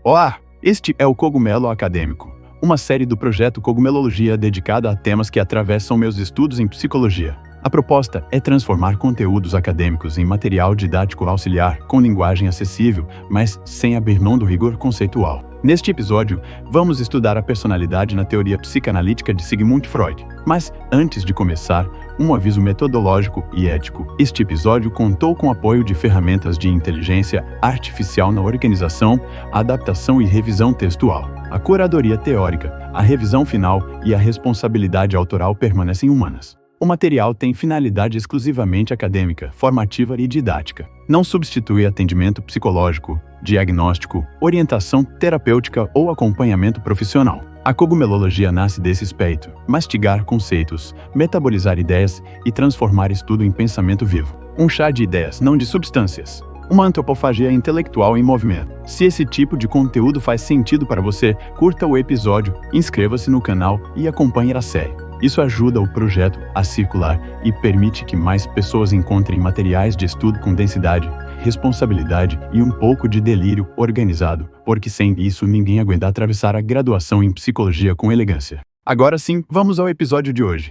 Olá, este é o Cogumelo Acadêmico, uma série do projeto Cogumelologia dedicada a temas que atravessam meus estudos em psicologia. A proposta é transformar conteúdos acadêmicos em material didático auxiliar com linguagem acessível, mas sem abrir mão do rigor conceitual. Neste episódio, vamos estudar a personalidade na teoria psicanalítica de Sigmund Freud. Mas, antes de começar, um aviso metodológico e ético. Este episódio contou com o apoio de ferramentas de inteligência artificial na organização, adaptação e revisão textual. A curadoria teórica, a revisão final e a responsabilidade autoral permanecem humanas. O material tem finalidade exclusivamente acadêmica, formativa e didática. Não substitui atendimento psicológico, diagnóstico, orientação terapêutica ou acompanhamento profissional. A cogumelologia nasce desse espírito: mastigar conceitos, metabolizar ideias e transformar estudo em pensamento vivo. Um chá de ideias, não de substâncias. Uma antropofagia intelectual em movimento. Se esse tipo de conteúdo faz sentido para você, curta o episódio, inscreva-se no canal e acompanhe a série. Isso ajuda o projeto a circular e permite que mais pessoas encontrem materiais de estudo com densidade, responsabilidade e um pouco de delírio organizado, porque sem isso ninguém aguenta atravessar a graduação em psicologia com elegância. Agora sim, vamos ao episódio de hoje.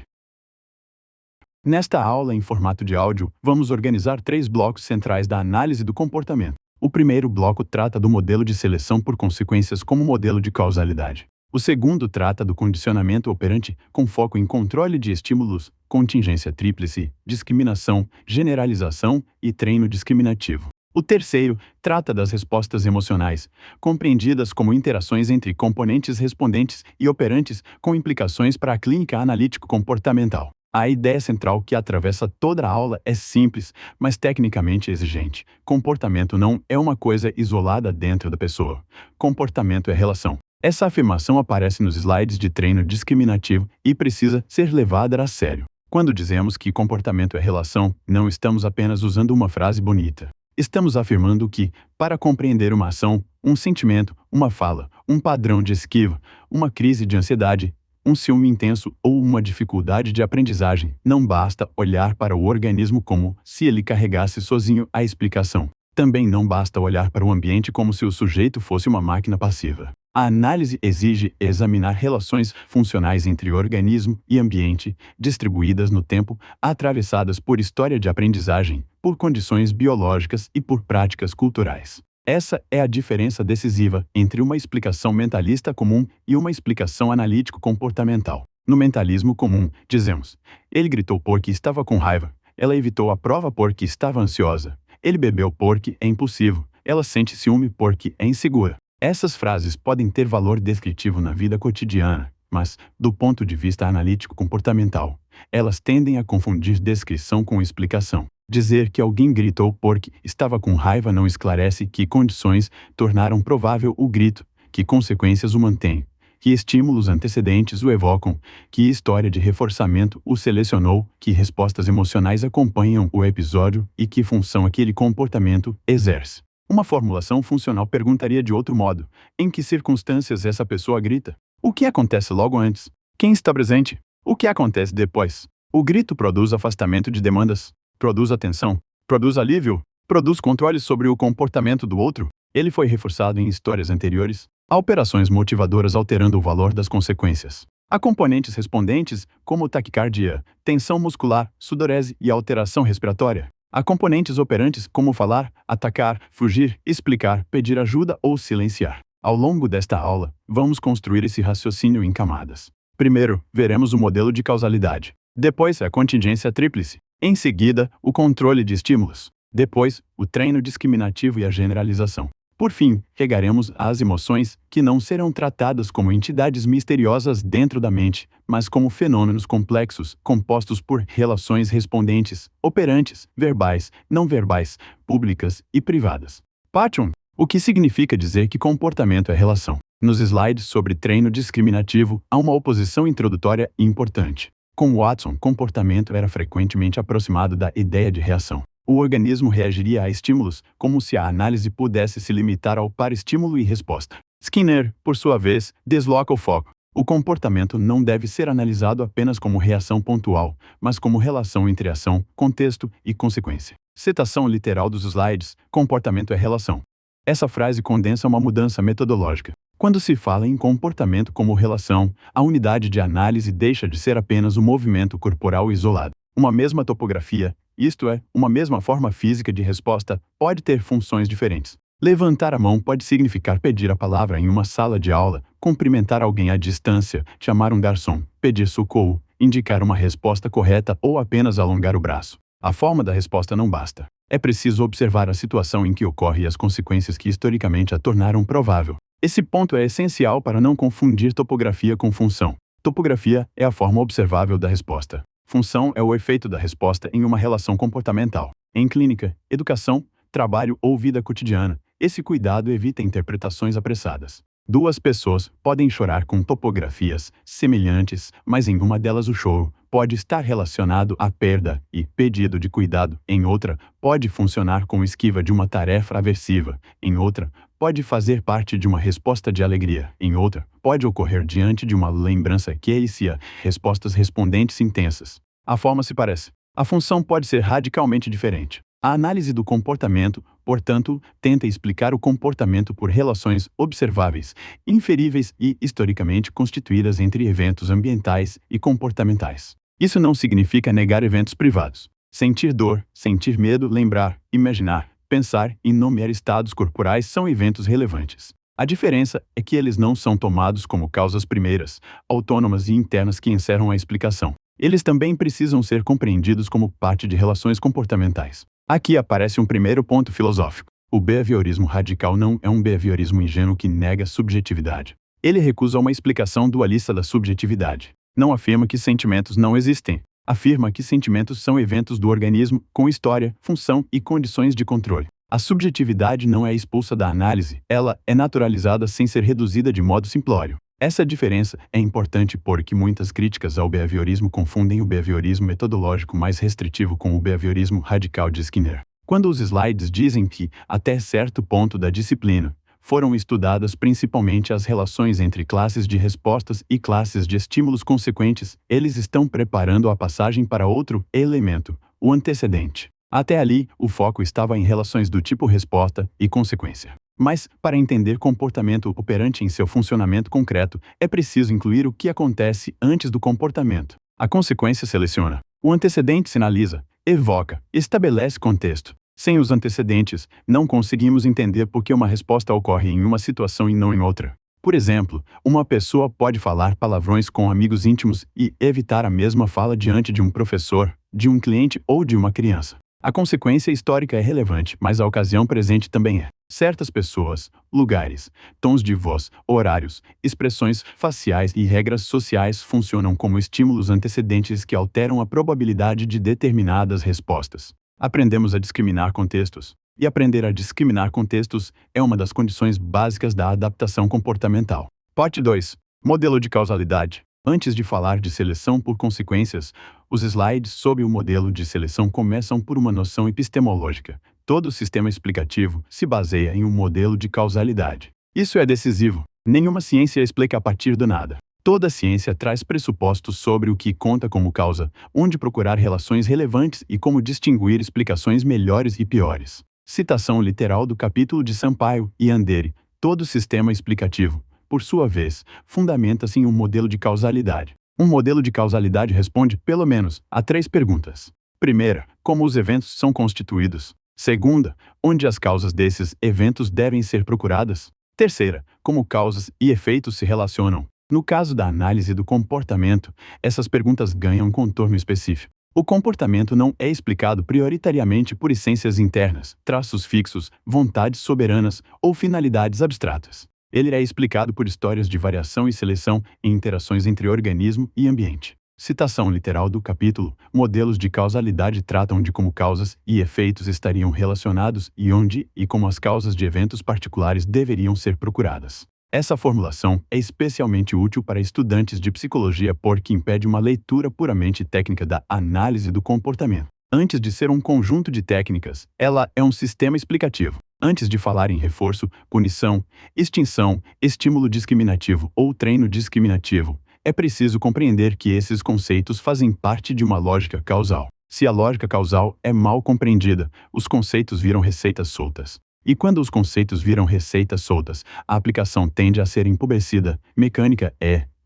Nesta aula em formato de áudio, vamos organizar 3 blocos centrais da análise do comportamento. O primeiro bloco trata do modelo de seleção por consequências como modelo de causalidade. O segundo trata do condicionamento operante, com foco em controle de estímulos, contingência tríplice, discriminação, generalização e treino discriminativo. O terceiro trata das respostas emocionais, compreendidas como interações entre componentes respondentes e operantes com implicações para a clínica analítico-comportamental. A ideia central que atravessa toda a aula é simples, mas tecnicamente exigente. Comportamento não é uma coisa isolada dentro da pessoa. Comportamento é relação. Essa afirmação aparece nos slides de treino discriminativo e precisa ser levada a sério. Quando dizemos que comportamento é relação, não estamos apenas usando uma frase bonita. Estamos afirmando que, para compreender uma ação, um sentimento, uma fala, um padrão de esquiva, uma crise de ansiedade, um ciúme intenso ou uma dificuldade de aprendizagem, não basta olhar para o organismo como se ele carregasse sozinho a explicação. Também não basta olhar para o ambiente como se o sujeito fosse uma máquina passiva. A análise exige examinar relações funcionais entre organismo e ambiente, distribuídas no tempo, atravessadas por história de aprendizagem, por condições biológicas e por práticas culturais. Essa é a diferença decisiva entre uma explicação mentalista comum e uma explicação analítico-comportamental. No mentalismo comum, dizemos: ele gritou porque estava com raiva, ela evitou a prova porque estava ansiosa, ele bebeu porque é impulsivo, ela sente ciúme porque é insegura. Essas frases podem ter valor descritivo na vida cotidiana, mas, do ponto de vista analítico-comportamental, elas tendem a confundir descrição com explicação. Dizer que alguém gritou porque estava com raiva não esclarece que condições tornaram provável o grito, que consequências o mantêm, que estímulos antecedentes o evocam, que história de reforçamento o selecionou, que respostas emocionais acompanham o episódio e que função aquele comportamento exerce. Uma formulação funcional perguntaria de outro modo: em que circunstâncias essa pessoa grita? O que acontece logo antes? Quem está presente? O que acontece depois? O grito produz afastamento de demandas? Produz atenção? Produz alívio? Produz controle sobre o comportamento do outro? Ele foi reforçado em histórias anteriores? Há operações motivadoras alterando o valor das consequências. Há componentes respondentes, como taquicardia, tensão muscular, sudorese e alteração respiratória. Há componentes operantes como falar, atacar, fugir, explicar, pedir ajuda ou silenciar. Ao longo desta aula, vamos construir esse raciocínio em camadas. Primeiro, veremos o modelo de causalidade. Depois, a contingência tríplice. Em seguida, o controle de estímulos. Depois, o treino discriminativo e a generalização. Por fim, chegaremos às emoções, que não serão tratadas como entidades misteriosas dentro da mente, mas como fenômenos complexos, compostos por relações respondentes, operantes, verbais, não verbais, públicas e privadas. Parte 1. O que significa dizer que comportamento é relação? Nos slides sobre treino discriminativo, há uma oposição introdutória importante. Com Watson, comportamento era frequentemente aproximado da ideia de reação. O organismo reagiria a estímulos, como se a análise pudesse se limitar ao par estímulo e resposta. Skinner, por sua vez, desloca o foco. O comportamento não deve ser analisado apenas como reação pontual, mas como relação entre ação, contexto e consequência. Citação literal dos slides: comportamento é relação. Essa frase condensa uma mudança metodológica. Quando se fala em comportamento como relação, a unidade de análise deixa de ser apenas um movimento corporal isolado. Uma mesma topografia, isto é, uma mesma forma física de resposta, pode ter funções diferentes. Levantar a mão pode significar pedir a palavra em uma sala de aula, cumprimentar alguém à distância, chamar um garçom, pedir socorro, indicar uma resposta correta ou apenas alongar o braço. A forma da resposta não basta. É preciso observar a situação em que ocorre e as consequências que historicamente a tornaram provável. Esse ponto é essencial para não confundir topografia com função. Topografia é a forma observável da resposta. Função é o efeito da resposta em uma relação comportamental. Em clínica, educação, trabalho ou vida cotidiana, esse cuidado evita interpretações apressadas. Duas pessoas podem chorar com topografias semelhantes, mas em uma delas o choro pode estar relacionado à perda e pedido de cuidado. Em outra, pode funcionar como esquiva de uma tarefa aversiva. Em outra, pode fazer parte de uma resposta de alegria. Em outra, pode ocorrer diante de uma lembrança que inicia respostas respondentes intensas. A forma se parece. A função pode ser radicalmente diferente. A análise do comportamento, portanto, tenta explicar o comportamento por relações observáveis, inferíveis e historicamente constituídas entre eventos ambientais e comportamentais. Isso não significa negar eventos privados. Sentir dor, sentir medo, lembrar, imaginar, pensar e nomear estados corporais são eventos relevantes. A diferença é que eles não são tomados como causas primeiras, autônomas e internas que encerram a explicação. Eles também precisam ser compreendidos como parte de relações comportamentais. Aqui aparece um primeiro ponto filosófico. O behaviorismo radical não é um behaviorismo ingênuo que nega subjetividade. Ele recusa uma explicação dualista da subjetividade. Não afirma que sentimentos não existem. Afirma que sentimentos são eventos do organismo, com história, função e condições de controle. A subjetividade não é expulsa da análise, ela é naturalizada sem ser reduzida de modo simplório. Essa diferença é importante porque muitas críticas ao behaviorismo confundem o behaviorismo metodológico mais restritivo com o behaviorismo radical de Skinner. Quando os slides dizem que, até certo ponto da disciplina, foram estudadas principalmente as relações entre classes de respostas e classes de estímulos consequentes, eles estão preparando a passagem para outro elemento, o antecedente. Até ali, o foco estava em relações do tipo resposta e consequência. Mas, para entender comportamento operante em seu funcionamento concreto, é preciso incluir o que acontece antes do comportamento. A consequência seleciona. O antecedente sinaliza, evoca, estabelece contexto. Sem os antecedentes, não conseguimos entender por que uma resposta ocorre em uma situação e não em outra. Por exemplo, uma pessoa pode falar palavrões com amigos íntimos e evitar a mesma fala diante de um professor, de um cliente ou de uma criança. A consequência histórica é relevante, mas a ocasião presente também é. Certas pessoas, lugares, tons de voz, horários, expressões faciais e regras sociais funcionam como estímulos antecedentes que alteram a probabilidade de determinadas respostas. Aprendemos a discriminar contextos. E aprender a discriminar contextos é uma das condições básicas da adaptação comportamental. Parte 2. Modelo de causalidade. Antes de falar de seleção por consequências, os slides sobre o modelo de seleção começam por uma noção epistemológica. Todo sistema explicativo se baseia em um modelo de causalidade. Isso é decisivo. Nenhuma ciência explica a partir do nada. Toda ciência traz pressupostos sobre o que conta como causa, onde procurar relações relevantes e como distinguir explicações melhores e piores. Citação literal do capítulo de Sampaio e Andere. Todo sistema explicativo, por sua vez, fundamenta-se em um modelo de causalidade. Um modelo de causalidade responde, pelo menos, a 3 perguntas. Primeira, como os eventos são constituídos. Segunda, onde as causas desses eventos devem ser procuradas. Terceira, como causas e efeitos se relacionam. No caso da análise do comportamento, essas perguntas ganham um contorno específico. O comportamento não é explicado prioritariamente por essências internas, traços fixos, vontades soberanas ou finalidades abstratas. Ele é explicado por histórias de variação e seleção em interações entre organismo e ambiente. Citação literal do capítulo: modelos de causalidade tratam de como causas e efeitos estariam relacionados e onde e como as causas de eventos particulares deveriam ser procuradas. Essa formulação é especialmente útil para estudantes de psicologia porque impede uma leitura puramente técnica da análise do comportamento. Antes de ser um conjunto de técnicas, ela é um sistema explicativo. Antes de falar em reforço, punição, extinção, estímulo discriminativo ou treino discriminativo, é preciso compreender que esses conceitos fazem parte de uma lógica causal. Se a lógica causal é mal compreendida, os conceitos viram receitas soltas. E quando os conceitos viram receitas soltas, a aplicação tende a ser empobrecida, mecânica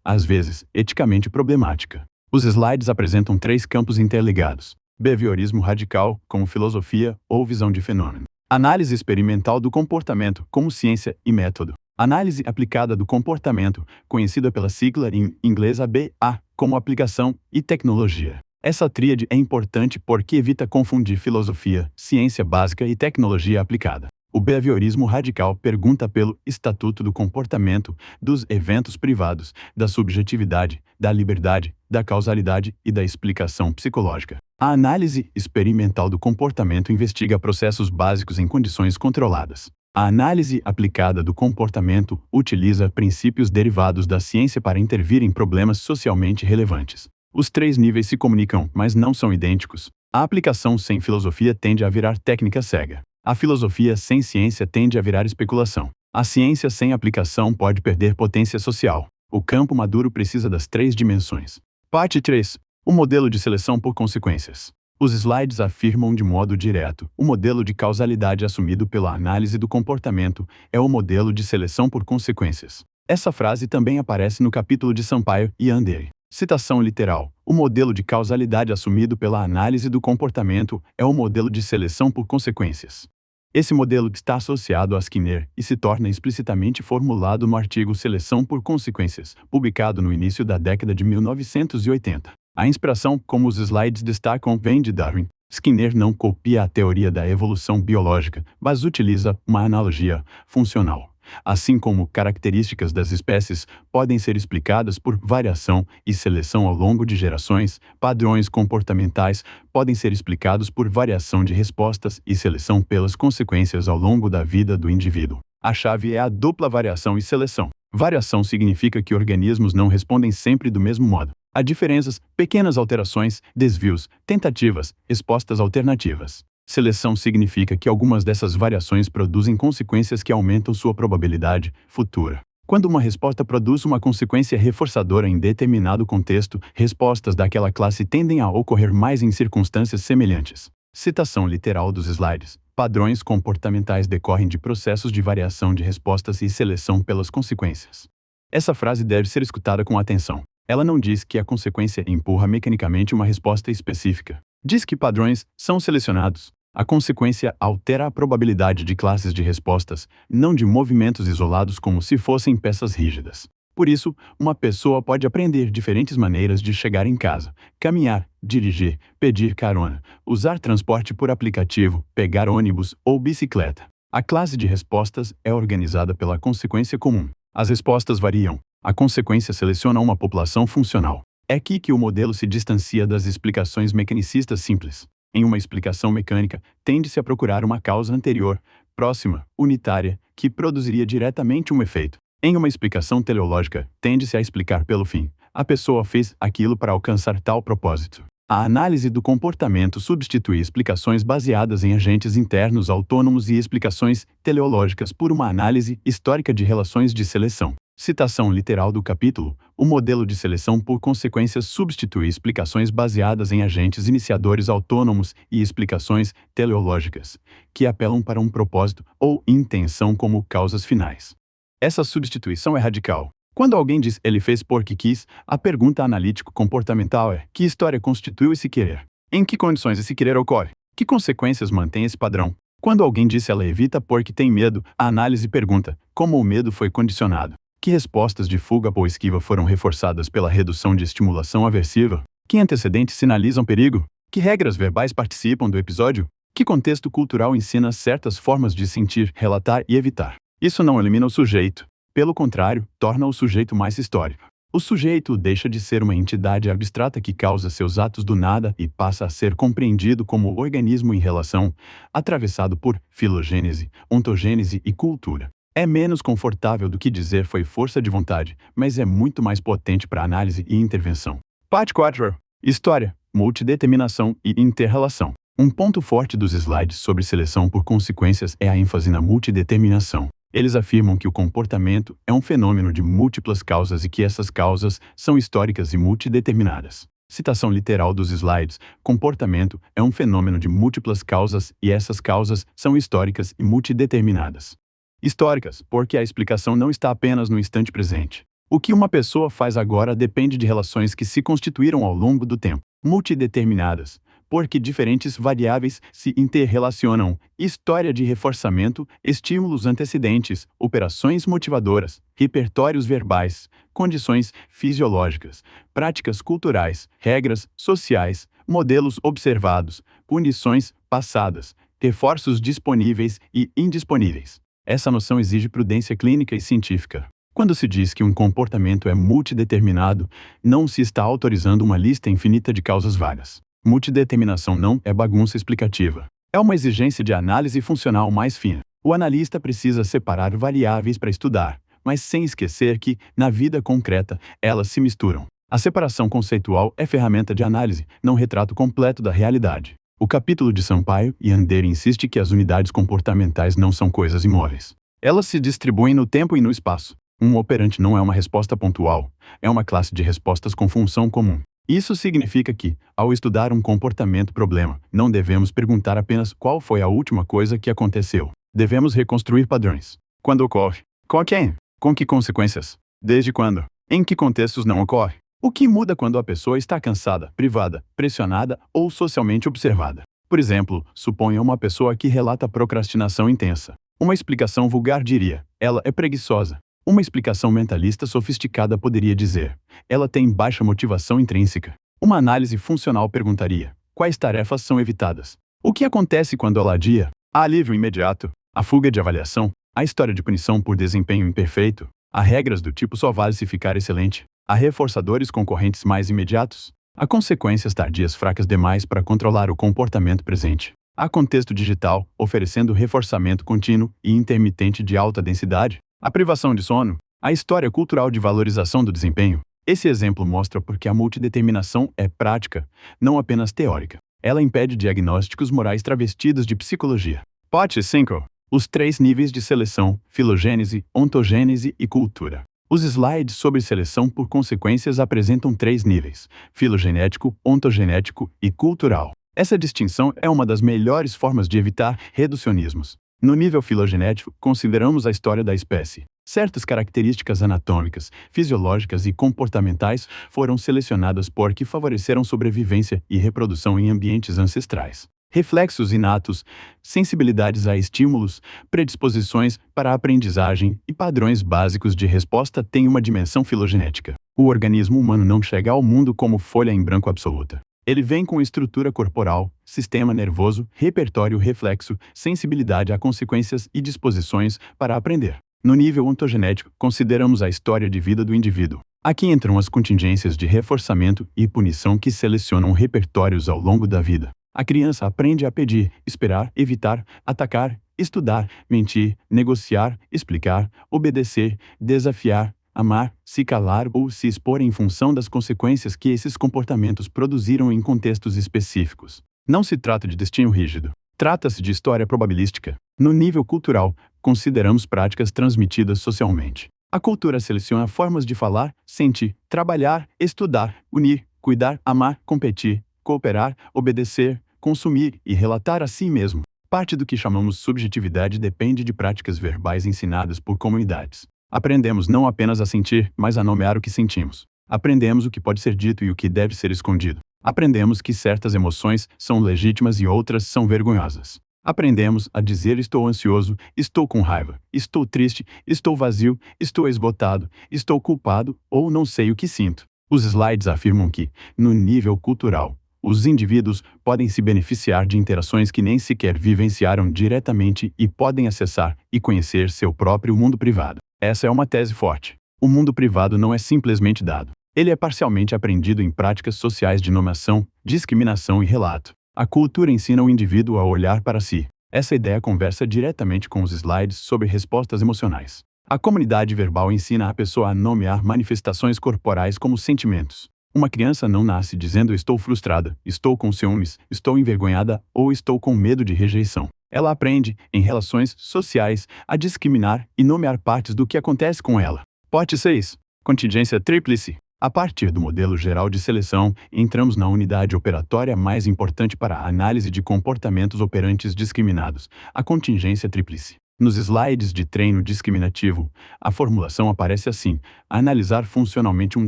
às vezes, eticamente problemática. Os slides apresentam 3 campos interligados: behaviorismo radical, como filosofia ou visão de fenômeno; análise experimental do comportamento, como ciência e método; análise aplicada do comportamento, conhecida pela sigla em inglês ABA, como aplicação e tecnologia. Essa tríade é importante porque evita confundir filosofia, ciência básica e tecnologia aplicada. O behaviorismo radical pergunta pelo estatuto do comportamento, dos eventos privados, da subjetividade, da liberdade, da causalidade e da explicação psicológica. A análise experimental do comportamento investiga processos básicos em condições controladas. A análise aplicada do comportamento utiliza princípios derivados da ciência para intervir em problemas socialmente relevantes. Os 3 níveis se comunicam, mas não são idênticos. A aplicação sem filosofia tende a virar técnica cega. A filosofia sem ciência tende a virar especulação. A ciência sem aplicação pode perder potência social. O campo maduro precisa das 3 dimensões. Parte 3. O modelo de seleção por consequências. Os slides afirmam de modo direto: o modelo de causalidade assumido pela análise do comportamento é o modelo de seleção por consequências. Essa frase também aparece no capítulo de Sampaio e Andere. Citação literal: o modelo de causalidade assumido pela análise do comportamento é o modelo de seleção por consequências. Esse modelo está associado a Skinner e se torna explicitamente formulado no artigo Seleção por Consequências, publicado no início da década de 1980. A inspiração, como os slides destacam, vem de Darwin. Skinner não copia a teoria da evolução biológica, mas utiliza uma analogia funcional. Assim como características das espécies podem ser explicadas por variação e seleção ao longo de gerações, padrões comportamentais podem ser explicados por variação de respostas e seleção pelas consequências ao longo da vida do indivíduo. A chave é a dupla variação e seleção. Variação significa que organismos não respondem sempre do mesmo modo. Há diferenças, pequenas alterações, desvios, tentativas, respostas alternativas. Seleção significa que algumas dessas variações produzem consequências que aumentam sua probabilidade futura. Quando uma resposta produz uma consequência reforçadora em determinado contexto, respostas daquela classe tendem a ocorrer mais em circunstâncias semelhantes. Citação literal dos slides: padrões comportamentais decorrem de processos de variação de respostas e seleção pelas consequências. Essa frase deve ser escutada com atenção. Ela não diz que a consequência empurra mecanicamente uma resposta específica. Diz que padrões são selecionados. A consequência altera a probabilidade de classes de respostas, não de movimentos isolados como se fossem peças rígidas. Por isso, uma pessoa pode aprender diferentes maneiras de chegar em casa: caminhar, dirigir, pedir carona, usar transporte por aplicativo, pegar ônibus ou bicicleta. A classe de respostas é organizada pela consequência comum. As respostas variam. A consequência seleciona uma população funcional. É aqui que o modelo se distancia das explicações mecanicistas simples. Em uma explicação mecânica, tende-se a procurar uma causa anterior, próxima, unitária, que produziria diretamente um efeito. Em uma explicação teleológica, tende-se a explicar pelo fim. A pessoa fez aquilo para alcançar tal propósito. A análise do comportamento substitui explicações baseadas em agentes internos autônomos e explicações teleológicas por uma análise histórica de relações de seleção. Citação literal do capítulo: o modelo de seleção por consequências substitui explicações baseadas em agentes iniciadores autônomos e explicações teleológicas, que apelam para um propósito ou intenção como causas finais. Essa substituição é radical. Quando alguém diz "ele fez porque quis", a pergunta analítico-comportamental é: que história constituiu esse querer? Em que condições esse querer ocorre? Que consequências mantém esse padrão? Quando alguém diz "ela evita porque tem medo", a análise pergunta: como o medo foi condicionado? Que respostas de fuga ou esquiva foram reforçadas pela redução de estimulação aversiva? Que antecedentes sinalizam perigo? Que regras verbais participam do episódio? Que contexto cultural ensina certas formas de sentir, relatar e evitar? Isso não elimina o sujeito. Pelo contrário, torna o sujeito mais histórico. O sujeito deixa de ser uma entidade abstrata que causa seus atos do nada e passa a ser compreendido como organismo em relação, atravessado por filogênese, ontogênese e cultura. É menos confortável do que dizer "foi força de vontade", mas é muito mais potente para análise e intervenção. Parte 4. História, multideterminação e interrelação. Um ponto forte dos slides sobre seleção por consequências é a ênfase na multideterminação. Eles afirmam que o comportamento é um fenômeno de múltiplas causas e que essas causas são históricas e multideterminadas. Citação literal dos slides: comportamento é um fenômeno de múltiplas causas e essas causas são históricas e multideterminadas. Históricas, porque a explicação não está apenas no instante presente. O que uma pessoa faz agora depende de relações que se constituíram ao longo do tempo. Multideterminadas, porque diferentes variáveis se interrelacionam. História de reforçamento, estímulos antecedentes, operações motivadoras, repertórios verbais, condições fisiológicas, práticas culturais, regras sociais, modelos observados, punições passadas, reforços disponíveis e indisponíveis. Essa noção exige prudência clínica e científica. Quando se diz que um comportamento é multideterminado, não se está autorizando uma lista infinita de causas várias. Multideterminação não é bagunça explicativa. É uma exigência de análise funcional mais fina. O analista precisa separar variáveis para estudar, mas sem esquecer que, na vida concreta, elas se misturam. A separação conceitual é ferramenta de análise, não retrato completo da realidade. O capítulo de Sampaio e Andere insiste que as unidades comportamentais não são coisas imóveis. Elas se distribuem no tempo e no espaço. Um operante não é uma resposta pontual, é uma classe de respostas com função comum. Isso significa que, ao estudar um comportamento-problema, não devemos perguntar apenas qual foi a última coisa que aconteceu. Devemos reconstruir padrões. Quando ocorre? Com quem? Com que consequências? Desde quando? Em que contextos não ocorre? O que muda quando a pessoa está cansada, privada, pressionada ou socialmente observada? Por exemplo, suponha uma pessoa que relata procrastinação intensa. Uma explicação vulgar diria: ela é preguiçosa. Uma explicação mentalista sofisticada poderia dizer: ela tem baixa motivação intrínseca. Uma análise funcional perguntaria: quais tarefas são evitadas? O que acontece quando ela adia? Há alívio imediato? A fuga de avaliação? A história de punição por desempenho imperfeito? Há regras do tipo só vale se ficar excelente? Há reforçadores concorrentes mais imediatos? Há consequências tardias fracas demais para controlar o comportamento presente? Há contexto digital, oferecendo reforçamento contínuo e intermitente de alta densidade? A privação de sono, a história cultural de valorização do desempenho. Esse exemplo mostra por que a multideterminação é prática, não apenas teórica. Ela impede diagnósticos morais travestidos de psicologia. Pote 5. Os 3 níveis de seleção: filogênese, ontogênese e cultura. Os slides sobre seleção por consequências apresentam 3 níveis: filogenético, ontogenético e cultural. Essa distinção é uma das melhores formas de evitar reducionismos. No nível filogenético, consideramos a história da espécie. Certas características anatômicas, fisiológicas e comportamentais foram selecionadas porque favoreceram sobrevivência e reprodução em ambientes ancestrais. Reflexos inatos, sensibilidades a estímulos, predisposições para a aprendizagem e padrões básicos de resposta têm uma dimensão filogenética. O organismo humano não chega ao mundo como folha em branco absoluta. Ele vem com estrutura corporal, sistema nervoso, repertório reflexo, sensibilidade a consequências e disposições para aprender. No nível ontogenético, consideramos a história de vida do indivíduo. Aqui entram as contingências de reforçamento e punição que selecionam repertórios ao longo da vida. A criança aprende a pedir, esperar, evitar, atacar, estudar, mentir, negociar, explicar, obedecer, desafiar, amar, se calar ou se expor em função das consequências que esses comportamentos produziram em contextos específicos. Não se trata de destino rígido. Trata-se de história probabilística. No nível cultural, consideramos práticas transmitidas socialmente. A cultura seleciona formas de falar, sentir, trabalhar, estudar, unir, cuidar, amar, competir, cooperar, obedecer, consumir e relatar a si mesmo. Parte do que chamamos subjetividade depende de práticas verbais ensinadas por comunidades. Aprendemos não apenas a sentir, mas a nomear o que sentimos. Aprendemos o que pode ser dito e o que deve ser escondido. Aprendemos que certas emoções são legítimas e outras são vergonhosas. Aprendemos a dizer: estou ansioso, estou com raiva, estou triste, estou vazio, estou esgotado, estou culpado ou não sei o que sinto. Os slides afirmam que, no nível cultural, os indivíduos podem se beneficiar de interações que nem sequer vivenciaram diretamente e podem acessar e conhecer seu próprio mundo privado. Essa é uma tese forte. O mundo privado não é simplesmente dado. Ele é parcialmente aprendido em práticas sociais de nomeação, discriminação e relato. A cultura ensina o indivíduo a olhar para si. Essa ideia conversa diretamente com os slides sobre respostas emocionais. A comunidade verbal ensina a pessoa a nomear manifestações corporais como sentimentos. Uma criança não nasce dizendo: estou frustrada, estou com ciúmes, estou envergonhada ou estou com medo de rejeição. Ela aprende, em relações sociais, a discriminar e nomear partes do que acontece com ela. Pote 6. Contingência tríplice. A partir do modelo geral de seleção, entramos na unidade operatória mais importante para a análise de comportamentos operantes discriminados, a contingência tríplice. Nos slides de treino discriminativo, a formulação aparece assim: analisar funcionalmente um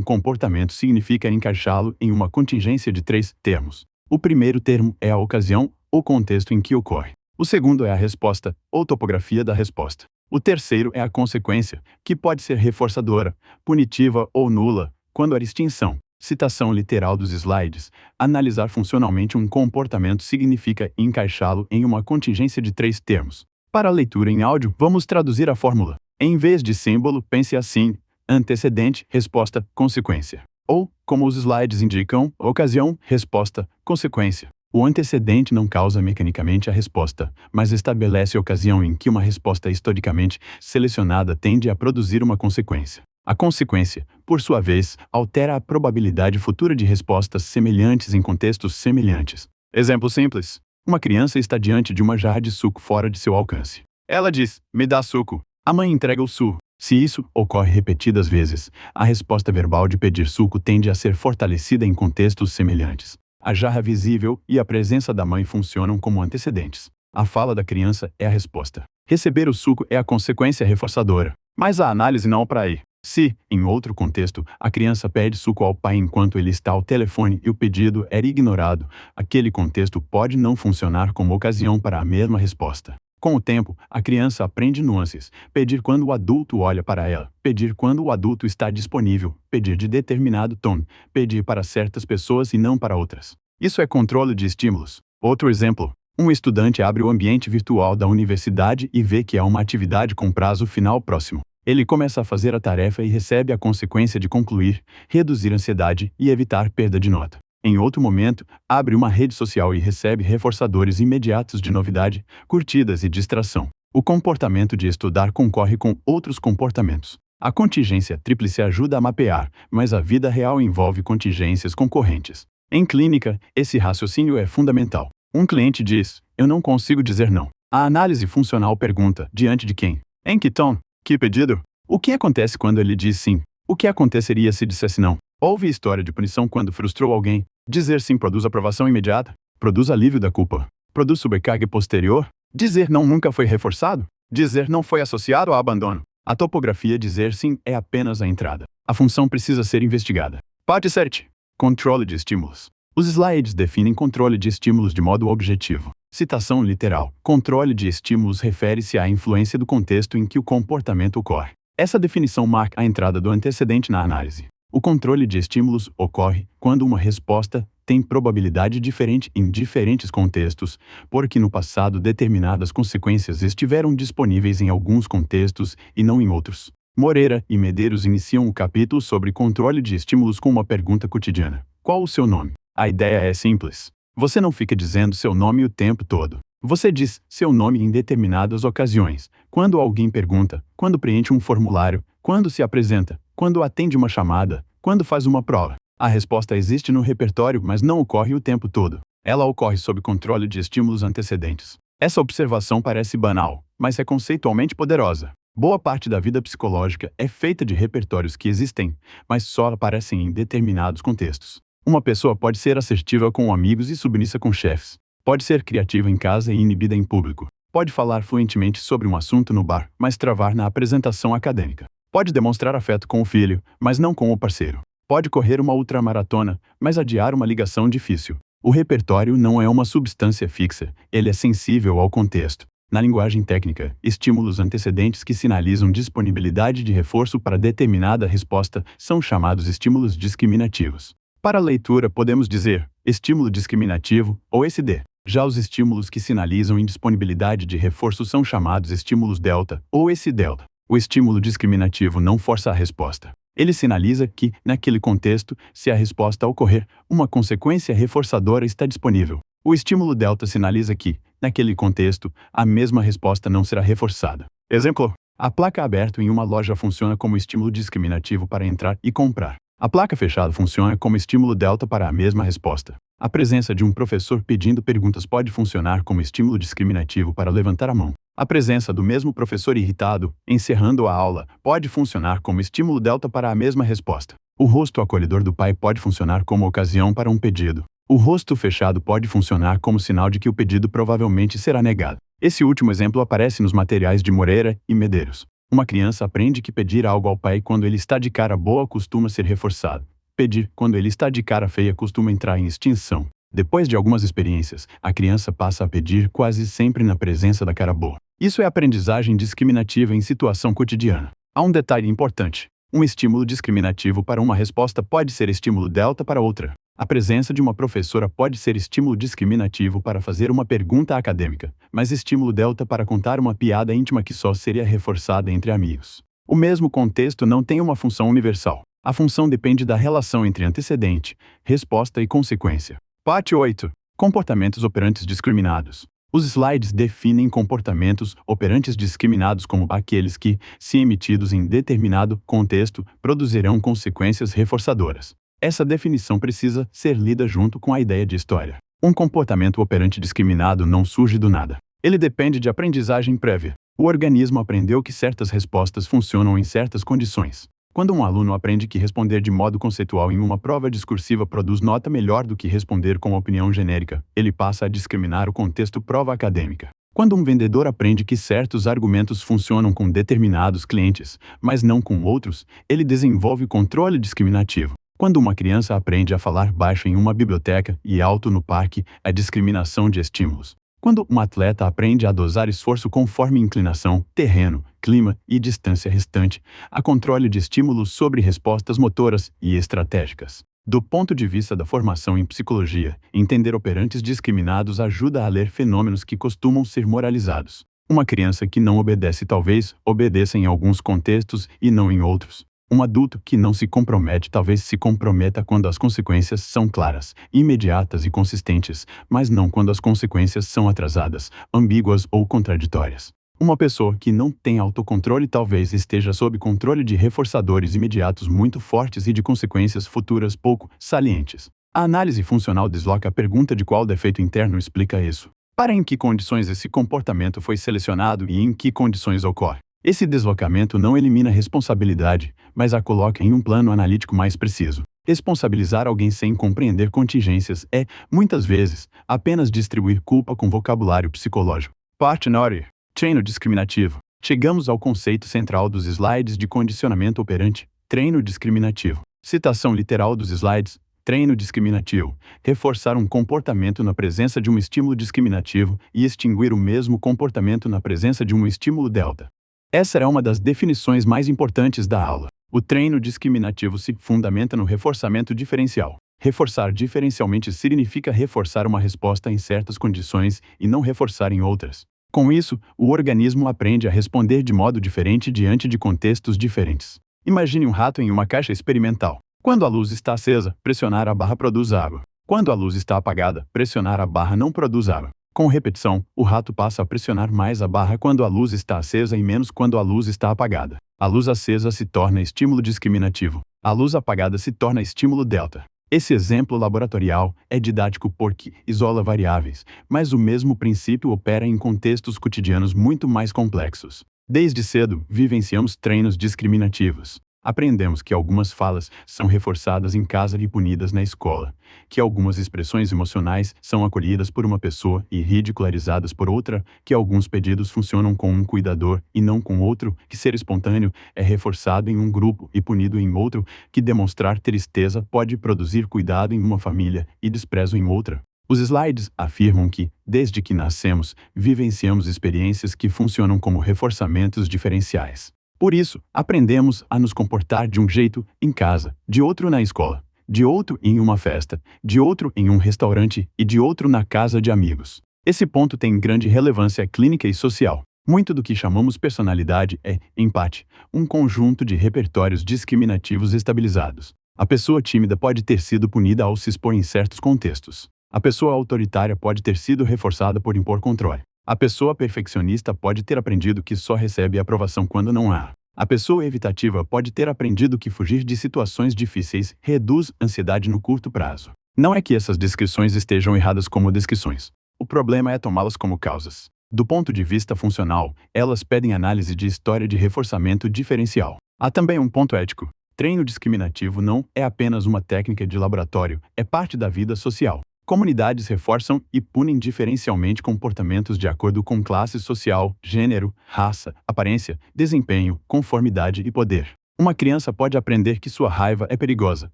comportamento significa encaixá-lo em uma contingência de 3 termos. O primeiro termo é a ocasião ou contexto em que ocorre. O segundo é a resposta, ou topografia da resposta. O terceiro é a consequência, que pode ser reforçadora, punitiva ou nula, quando há extinção. Citação literal dos slides. Analisar funcionalmente um comportamento significa encaixá-lo em uma contingência de 3 termos. Para a leitura em áudio, vamos traduzir a fórmula. Em vez de símbolo, pense assim: antecedente, resposta, consequência. Ou, como os slides indicam, ocasião, resposta, consequência. O antecedente não causa mecanicamente a resposta, mas estabelece a ocasião em que uma resposta historicamente selecionada tende a produzir uma consequência. A consequência, por sua vez, altera a probabilidade futura de respostas semelhantes em contextos semelhantes. Exemplo simples. Uma criança está diante de uma jarra de suco fora de seu alcance. Ela diz: me dá suco. A mãe entrega o suco. Se isso ocorre repetidas vezes, a resposta verbal de pedir suco tende a ser fortalecida em contextos semelhantes. A jarra visível e a presença da mãe funcionam como antecedentes. A fala da criança é a resposta. Receber o suco é a consequência reforçadora. Mas a análise não para aí. Se, em outro contexto, a criança pede suco ao pai enquanto ele está ao telefone e o pedido era ignorado, aquele contexto pode não funcionar como ocasião para a mesma resposta. Com o tempo, a criança aprende nuances: pedir quando o adulto olha para ela, pedir quando o adulto está disponível, pedir de determinado tom, pedir para certas pessoas e não para outras. Isso é controle de estímulos. Outro exemplo. Um estudante abre o ambiente virtual da universidade e vê que há uma atividade com prazo final próximo. Ele começa a fazer a tarefa e recebe a consequência de concluir, reduzir a ansiedade e evitar perda de nota. Em outro momento, abre uma rede social e recebe reforçadores imediatos de novidade, curtidas e distração. O comportamento de estudar concorre com outros comportamentos. A contingência tríplice ajuda a mapear, mas a vida real envolve contingências concorrentes. Em clínica, esse raciocínio é fundamental. Um cliente diz: eu não consigo dizer não. A análise funcional pergunta: diante de quem? Em que tom? Que pedido? O que acontece quando ele diz sim? O que aconteceria se dissesse não? Houve história de punição quando frustrou alguém. Dizer sim produz aprovação imediata? Produz alívio da culpa? Produz sobrecarga posterior? Dizer não nunca foi reforçado? Dizer não foi associado a abandono? A topografia dizer sim é apenas a entrada. A função precisa ser investigada. Parte 7. Controle de estímulos. Os slides definem controle de estímulos de modo objetivo. Citação literal. Controle de estímulos refere-se à influência do contexto em que o comportamento ocorre. Essa definição marca a entrada do antecedente na análise. O controle de estímulos ocorre quando uma resposta tem probabilidade diferente em diferentes contextos, porque no passado determinadas consequências estiveram disponíveis em alguns contextos e não em outros. Moreira e Medeiros iniciam o capítulo sobre controle de estímulos com uma pergunta cotidiana: qual o seu nome? A ideia é simples. Você não fica dizendo seu nome o tempo todo. Você diz seu nome em determinadas ocasiões, quando alguém pergunta, quando preenche um formulário, quando se apresenta, quando atende uma chamada, quando faz uma prova. A resposta existe no repertório, mas não ocorre o tempo todo. Ela ocorre sob controle de estímulos antecedentes. Essa observação parece banal, mas é conceitualmente poderosa. Boa parte da vida psicológica é feita de repertórios que existem, mas só aparecem em determinados contextos. Uma pessoa pode ser assertiva com amigos e submissa com chefes. Pode ser criativa em casa e inibida em público. Pode falar fluentemente sobre um assunto no bar, mas travar na apresentação acadêmica. Pode demonstrar afeto com o filho, mas não com o parceiro. Pode correr uma ultramaratona, mas adiar uma ligação difícil. O repertório não é uma substância fixa, ele é sensível ao contexto. Na linguagem técnica, estímulos antecedentes que sinalizam disponibilidade de reforço para determinada resposta são chamados estímulos discriminativos. Para a leitura, podemos dizer estímulo discriminativo, ou SD. Já os estímulos que sinalizam indisponibilidade de reforço são chamados estímulos delta, ou S-delta. O estímulo discriminativo não força a resposta. Ele sinaliza que, naquele contexto, se a resposta ocorrer, uma consequência reforçadora está disponível. O estímulo delta sinaliza que, naquele contexto, a mesma resposta não será reforçada. Exemplo: a placa aberta em uma loja funciona como estímulo discriminativo para entrar e comprar. A placa fechada funciona como estímulo delta para a mesma resposta. A presença de um professor pedindo perguntas pode funcionar como estímulo discriminativo para levantar a mão. A presença do mesmo professor irritado, encerrando a aula, pode funcionar como estímulo delta para a mesma resposta. O rosto acolhedor do pai pode funcionar como ocasião para um pedido. O rosto fechado pode funcionar como sinal de que o pedido provavelmente será negado. Esse último exemplo aparece nos materiais de Moreira e Medeiros. Uma criança aprende que pedir algo ao pai quando ele está de cara boa costuma ser reforçado. Pedir quando ele está de cara feia costuma entrar em extinção. Depois de algumas experiências, a criança passa a pedir quase sempre na presença da cara boa. Isso é aprendizagem discriminativa em situação cotidiana. Há um detalhe importante. Um estímulo discriminativo para uma resposta pode ser estímulo delta para outra. A presença de uma professora pode ser estímulo discriminativo para fazer uma pergunta acadêmica, mas estímulo delta para contar uma piada íntima que só seria reforçada entre amigos. O mesmo contexto não tem uma função universal. A função depende da relação entre antecedente, resposta e consequência. Parte 8. Comportamentos operantes discriminados. Os slides definem comportamentos operantes discriminados como aqueles que, se emitidos em determinado contexto, produzirão consequências reforçadoras. Essa definição precisa ser lida junto com a ideia de história. Um comportamento operante discriminado não surge do nada. Ele depende de aprendizagem prévia. O organismo aprendeu que certas respostas funcionam em certas condições. Quando um aluno aprende que responder de modo conceitual em uma prova discursiva produz nota melhor do que responder com opinião genérica, ele passa a discriminar o contexto prova acadêmica. Quando um vendedor aprende que certos argumentos funcionam com determinados clientes, mas não com outros, ele desenvolve controle discriminativo. Quando uma criança aprende a falar baixo em uma biblioteca e alto no parque, é discriminação de estímulos. Quando um atleta aprende a dosar esforço conforme inclinação, terreno, clima e distância restante, há controle de estímulos sobre respostas motoras e estratégicas. Do ponto de vista da formação em psicologia, entender operantes discriminados ajuda a ler fenômenos que costumam ser moralizados. Uma criança que não obedece talvez obedeça em alguns contextos e não em outros. Um adulto que não se compromete talvez se comprometa quando as consequências são claras, imediatas e consistentes, mas não quando as consequências são atrasadas, ambíguas ou contraditórias. Uma pessoa que não tem autocontrole talvez esteja sob controle de reforçadores imediatos muito fortes e de consequências futuras pouco salientes. A análise funcional desloca a pergunta de qual defeito interno explica isso. Para em que condições esse comportamento foi selecionado e em que condições ocorre. Esse deslocamento não elimina responsabilidade, mas a coloca em um plano analítico mais preciso. Responsabilizar alguém sem compreender contingências é, muitas vezes, apenas distribuir culpa com vocabulário psicológico. Parte 9. Treino discriminativo. Chegamos ao conceito central dos slides de condicionamento operante, treino discriminativo. Citação literal dos slides. Treino discriminativo. Reforçar um comportamento na presença de um estímulo discriminativo e extinguir o mesmo comportamento na presença de um estímulo delta. Essa é uma das definições mais importantes da aula. O treino discriminativo se fundamenta no reforçamento diferencial. Reforçar diferencialmente significa reforçar uma resposta em certas condições e não reforçar em outras. Com isso, o organismo aprende a responder de modo diferente diante de contextos diferentes. Imagine um rato em uma caixa experimental. Quando a luz está acesa, pressionar a barra produz água. Quando a luz está apagada, pressionar a barra não produz água. Com repetição, o rato passa a pressionar mais a barra quando a luz está acesa e menos quando a luz está apagada. A luz acesa se torna estímulo discriminativo. A luz apagada se torna estímulo delta. Esse exemplo laboratorial é didático porque isola variáveis, mas o mesmo princípio opera em contextos cotidianos muito mais complexos. Desde cedo, vivenciamos treinos discriminativos. Aprendemos que algumas falas são reforçadas em casa e punidas na escola, que algumas expressões emocionais são acolhidas por uma pessoa e ridicularizadas por outra, que alguns pedidos funcionam com um cuidador e não com outro, que ser espontâneo é reforçado em um grupo e punido em outro, que demonstrar tristeza pode produzir cuidado em uma família e desprezo em outra. Os slides afirmam que, desde que nascemos, vivenciamos experiências que funcionam como reforçamentos diferenciais. Por isso, aprendemos a nos comportar de um jeito em casa, de outro na escola, de outro em uma festa, de outro em um restaurante e de outro na casa de amigos. Esse ponto tem grande relevância clínica e social. Muito do que chamamos personalidade é, em parte, um conjunto de repertórios discriminativos estabilizados. A pessoa tímida pode ter sido punida ao se expor em certos contextos. A pessoa autoritária pode ter sido reforçada por impor controle. A pessoa perfeccionista pode ter aprendido que só recebe aprovação quando não há. A pessoa evitativa pode ter aprendido que fugir de situações difíceis reduz ansiedade no curto prazo. Não é que essas descrições estejam erradas como descrições. O problema é tomá-las como causas. Do ponto de vista funcional, elas pedem análise de história de reforçamento diferencial. Há também um ponto ético. Treino discriminativo não é apenas uma técnica de laboratório, é parte da vida social. Comunidades reforçam e punem diferencialmente comportamentos de acordo com classe social, gênero, raça, aparência, desempenho, conformidade e poder. Uma criança pode aprender que sua raiva é perigosa,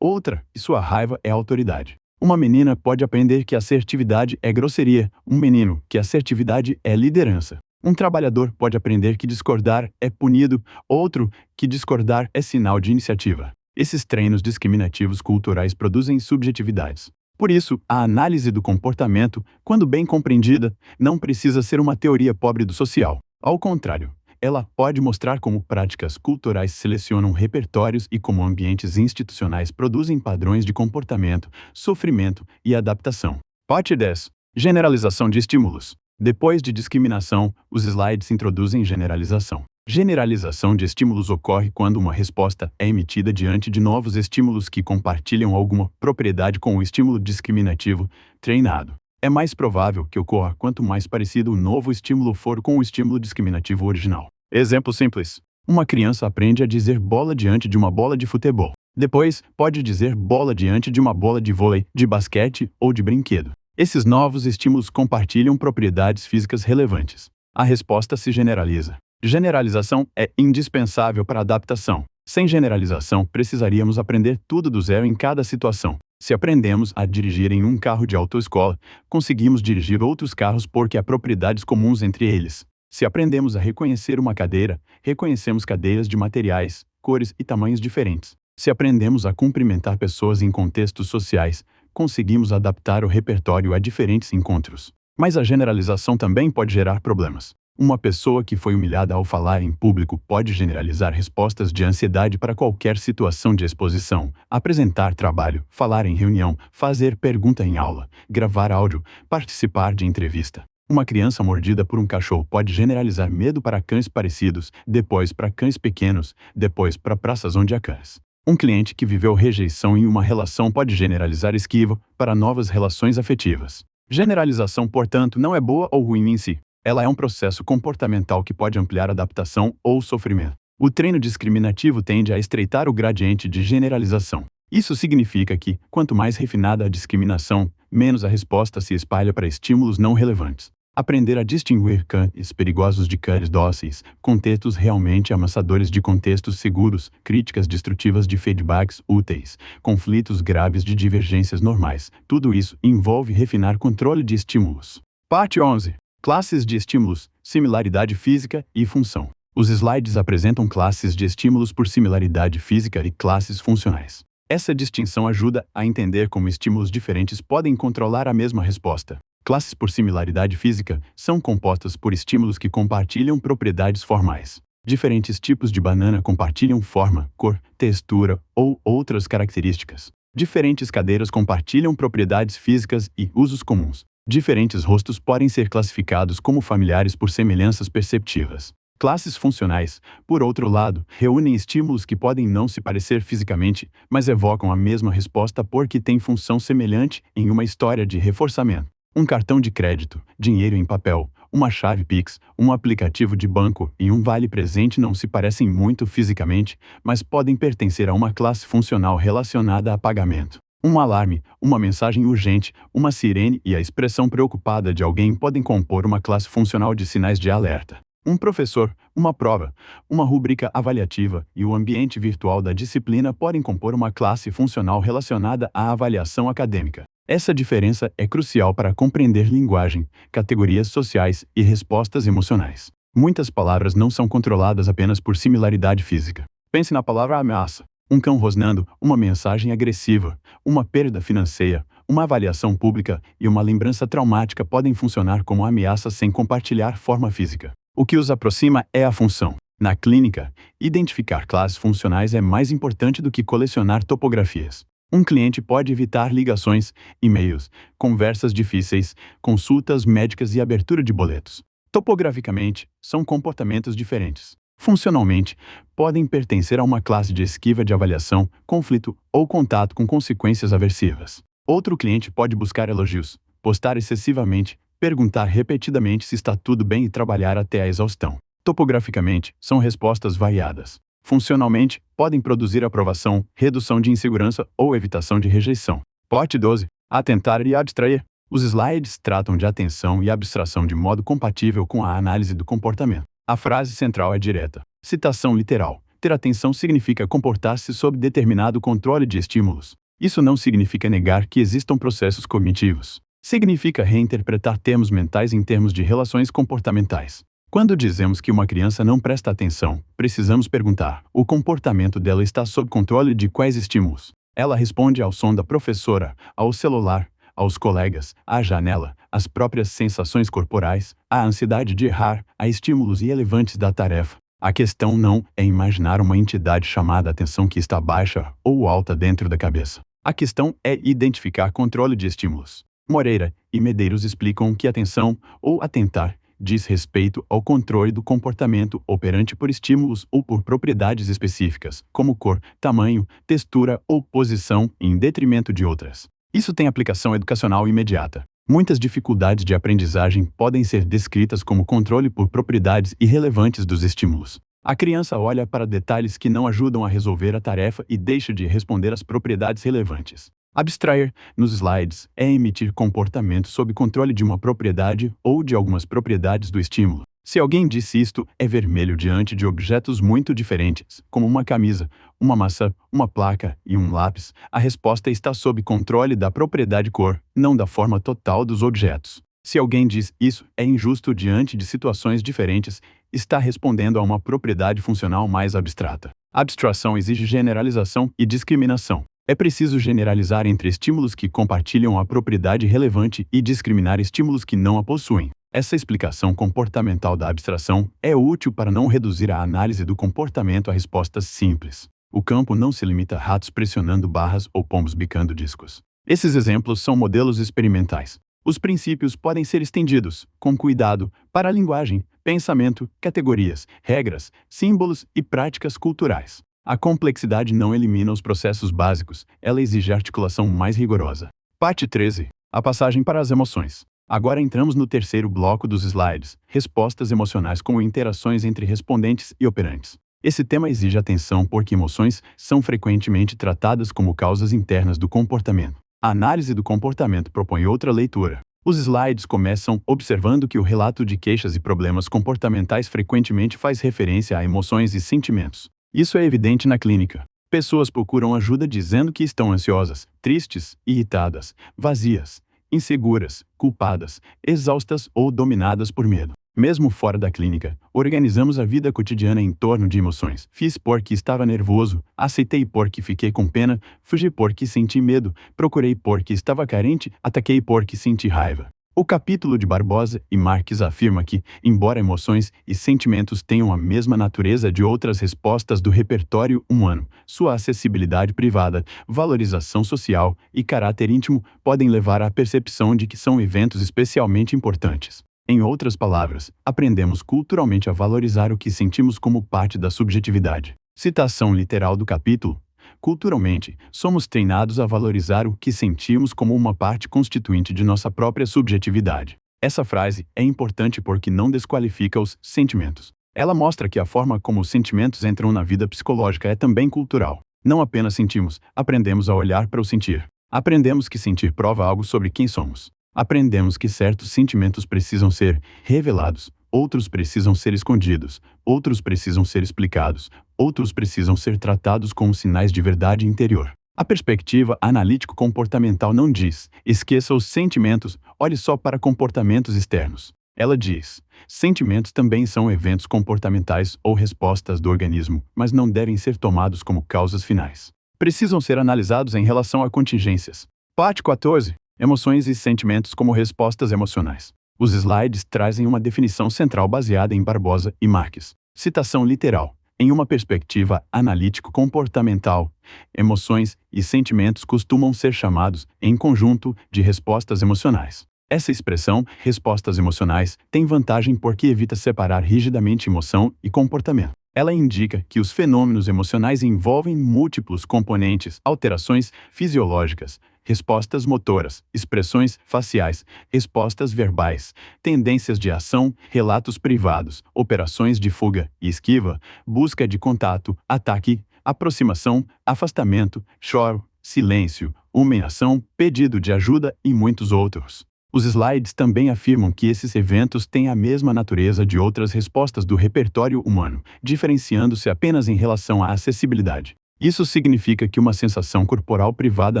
outra, que sua raiva é autoridade. Uma menina pode aprender que assertividade é grosseria, um menino, que assertividade é liderança. Um trabalhador pode aprender que discordar é punido, outro, que discordar é sinal de iniciativa. Esses treinos discriminativos culturais produzem subjetividades. Por isso, a análise do comportamento, quando bem compreendida, não precisa ser uma teoria pobre do social. Ao contrário, ela pode mostrar como práticas culturais selecionam repertórios e como ambientes institucionais produzem padrões de comportamento, sofrimento e adaptação. Parte 10. Generalização de estímulos. Depois de discriminação, os slides introduzem generalização. Generalização de estímulos ocorre quando uma resposta é emitida diante de novos estímulos que compartilham alguma propriedade com o estímulo discriminativo treinado. É mais provável que ocorra quanto mais parecido o novo estímulo for com o estímulo discriminativo original. Exemplo simples. Uma criança aprende a dizer bola diante de uma bola de futebol. Depois, pode dizer bola diante de uma bola de vôlei, de basquete ou de brinquedo. Esses novos estímulos compartilham propriedades físicas relevantes. A resposta se generaliza. Generalização é indispensável para a adaptação. Sem generalização, precisaríamos aprender tudo do zero em cada situação. Se aprendemos a dirigir em um carro de autoescola, conseguimos dirigir outros carros porque há propriedades comuns entre eles. Se aprendemos a reconhecer uma cadeira, reconhecemos cadeiras de materiais, cores e tamanhos diferentes. Se aprendemos a cumprimentar pessoas em contextos sociais, conseguimos adaptar o repertório a diferentes encontros. Mas a generalização também pode gerar problemas. Uma pessoa que foi humilhada ao falar em público pode generalizar respostas de ansiedade para qualquer situação de exposição, apresentar trabalho, falar em reunião, fazer pergunta em aula, gravar áudio, participar de entrevista. Uma criança mordida por um cachorro pode generalizar medo para cães parecidos, depois para cães pequenos, depois para praças onde há cães. Um cliente que viveu rejeição em uma relação pode generalizar esquiva para novas relações afetivas. Generalização, portanto, não é boa ou ruim em si. Ela é um processo comportamental que pode ampliar adaptação ou sofrimento. O treino discriminativo tende a estreitar o gradiente de generalização. Isso significa que, quanto mais refinada a discriminação, menos a resposta se espalha para estímulos não relevantes. Aprender a distinguir cães perigosos de cães dóceis, contextos realmente ameaçadores de contextos seguros, críticas destrutivas de feedbacks úteis, conflitos graves de divergências normais. Tudo isso envolve refinar controle de estímulos. Parte 11. Classes de estímulos, similaridade física e função. Os slides apresentam classes de estímulos por similaridade física e classes funcionais. Essa distinção ajuda a entender como estímulos diferentes podem controlar a mesma resposta. Classes por similaridade física são compostas por estímulos que compartilham propriedades formais. Diferentes tipos de banana compartilham forma, cor, textura ou outras características. Diferentes cadeiras compartilham propriedades físicas e usos comuns. Diferentes rostos podem ser classificados como familiares por semelhanças perceptivas. Classes funcionais, por outro lado, reúnem estímulos que podem não se parecer fisicamente, mas evocam a mesma resposta porque têm função semelhante em uma história de reforçamento. Um cartão de crédito, dinheiro em papel, uma chave Pix, um aplicativo de banco e um vale-presente não se parecem muito fisicamente, mas podem pertencer a uma classe funcional relacionada a pagamento. Um alarme, uma mensagem urgente, uma sirene e a expressão preocupada de alguém podem compor uma classe funcional de sinais de alerta. Um professor, uma prova, uma rubrica avaliativa e o ambiente virtual da disciplina podem compor uma classe funcional relacionada à avaliação acadêmica. Essa diferença é crucial para compreender linguagem, categorias sociais e respostas emocionais. Muitas palavras não são controladas apenas por similaridade física. Pense na palavra ameaça. Um cão rosnando, uma mensagem agressiva, uma perda financeira, uma avaliação pública e uma lembrança traumática podem funcionar como ameaças sem compartilhar forma física. O que os aproxima é a função. Na clínica, identificar classes funcionais é mais importante do que colecionar topografias. Um cliente pode evitar ligações, e-mails, conversas difíceis, consultas médicas e abertura de boletos. Topograficamente, são comportamentos diferentes. Funcionalmente, podem pertencer a uma classe de esquiva de avaliação, conflito ou contato com consequências aversivas. Outro cliente pode buscar elogios, postar excessivamente, perguntar repetidamente se está tudo bem e trabalhar até a exaustão. Topograficamente, são respostas variadas. Funcionalmente, podem produzir aprovação, redução de insegurança ou evitação de rejeição. Parte 12. Atentar e abstrair. Os slides tratam de atenção e abstração de modo compatível com a análise do comportamento. A frase central é direta. Citação literal. Ter atenção significa comportar-se sob determinado controle de estímulos. Isso não significa negar que existam processos cognitivos. Significa reinterpretar termos mentais em termos de relações comportamentais. Quando dizemos que uma criança não presta atenção, precisamos perguntar: o comportamento dela está sob controle de quais estímulos? Ela responde ao som da professora, ao celular, aos colegas, à janela, às próprias sensações corporais, à ansiedade de errar, a estímulos irrelevantes da tarefa. A questão não é imaginar uma entidade chamada atenção que está baixa ou alta dentro da cabeça. A questão é identificar controle de estímulos. Moreira e Medeiros explicam que atenção, ou atentar, diz respeito ao controle do comportamento operante por estímulos ou por propriedades específicas, como cor, tamanho, textura ou posição, em detrimento de outras. Isso tem aplicação educacional imediata. Muitas dificuldades de aprendizagem podem ser descritas como controle por propriedades irrelevantes dos estímulos. A criança olha para detalhes que não ajudam a resolver a tarefa e deixa de responder às propriedades relevantes. Abstrair, nos slides, é emitir comportamento sob controle de uma propriedade ou de algumas propriedades do estímulo. Se alguém disse isto, é vermelho diante de objetos muito diferentes, como uma camisa, uma maçã, uma placa e um lápis, a resposta está sob controle da propriedade cor, não da forma total dos objetos. Se alguém diz isso, é injusto diante de situações diferentes, está respondendo a uma propriedade funcional mais abstrata. Abstração exige generalização e discriminação. É preciso generalizar entre estímulos que compartilham a propriedade relevante e discriminar estímulos que não a possuem. Essa explicação comportamental da abstração é útil para não reduzir a análise do comportamento a respostas simples. O campo não se limita a ratos pressionando barras ou pombos bicando discos. Esses exemplos são modelos experimentais. Os princípios podem ser estendidos, com cuidado, para a linguagem, pensamento, categorias, regras, símbolos e práticas culturais. A complexidade não elimina os processos básicos, ela exige articulação mais rigorosa. Parte 13. A passagem para as emoções. Agora entramos no terceiro bloco dos slides, respostas emocionais como interações entre respondentes e operantes. Esse tema exige atenção porque emoções são frequentemente tratadas como causas internas do comportamento. A análise do comportamento propõe outra leitura. Os slides começam observando que o relato de queixas e problemas comportamentais frequentemente faz referência a emoções e sentimentos. Isso é evidente na clínica. Pessoas procuram ajuda dizendo que estão ansiosas, tristes, irritadas, vazias, inseguras, culpadas, exaustas ou dominadas por medo. Mesmo fora da clínica, organizamos a vida cotidiana em torno de emoções. Fiz porque estava nervoso, aceitei porque fiquei com pena, fugi porque senti medo, procurei porque estava carente, ataquei porque senti raiva. O capítulo de Barbosa e Marques afirma que, embora emoções e sentimentos tenham a mesma natureza de outras respostas do repertório humano, sua acessibilidade privada, valorização social e caráter íntimo podem levar à percepção de que são eventos especialmente importantes. Em outras palavras, aprendemos culturalmente a valorizar o que sentimos como parte da subjetividade. Citação literal do capítulo. Culturalmente, somos treinados a valorizar o que sentimos como uma parte constituinte de nossa própria subjetividade. Essa frase é importante porque não desqualifica os sentimentos. Ela mostra que a forma como os sentimentos entram na vida psicológica é também cultural. Não apenas sentimos, aprendemos a olhar para o sentir. Aprendemos que sentir prova algo sobre quem somos. Aprendemos que certos sentimentos precisam ser revelados, outros precisam ser escondidos, outros precisam ser explicados, outros precisam ser tratados como sinais de verdade interior. A perspectiva analítico-comportamental não diz: esqueça os sentimentos, olhe só para comportamentos externos. Ela diz: sentimentos também são eventos comportamentais ou respostas do organismo, mas não devem ser tomados como causas finais. Precisam ser analisados em relação a contingências. Parte 14. Emoções e sentimentos como respostas emocionais. Os slides trazem uma definição central baseada em Barbosa e Marques. Citação literal. Em uma perspectiva analítico-comportamental, emoções e sentimentos costumam ser chamados, em conjunto, de respostas emocionais. Essa expressão, respostas emocionais, tem vantagem porque evita separar rigidamente emoção e comportamento. Ela indica que os fenômenos emocionais envolvem múltiplos componentes, alterações fisiológicas, respostas motoras, expressões faciais, respostas verbais, tendências de ação, relatos privados, operações de fuga e esquiva, busca de contato, ataque, aproximação, afastamento, choro, silêncio, humilhação, pedido de ajuda e muitos outros. Os slides também afirmam que esses eventos têm a mesma natureza de outras respostas do repertório humano, diferenciando-se apenas em relação à acessibilidade. Isso significa que uma sensação corporal privada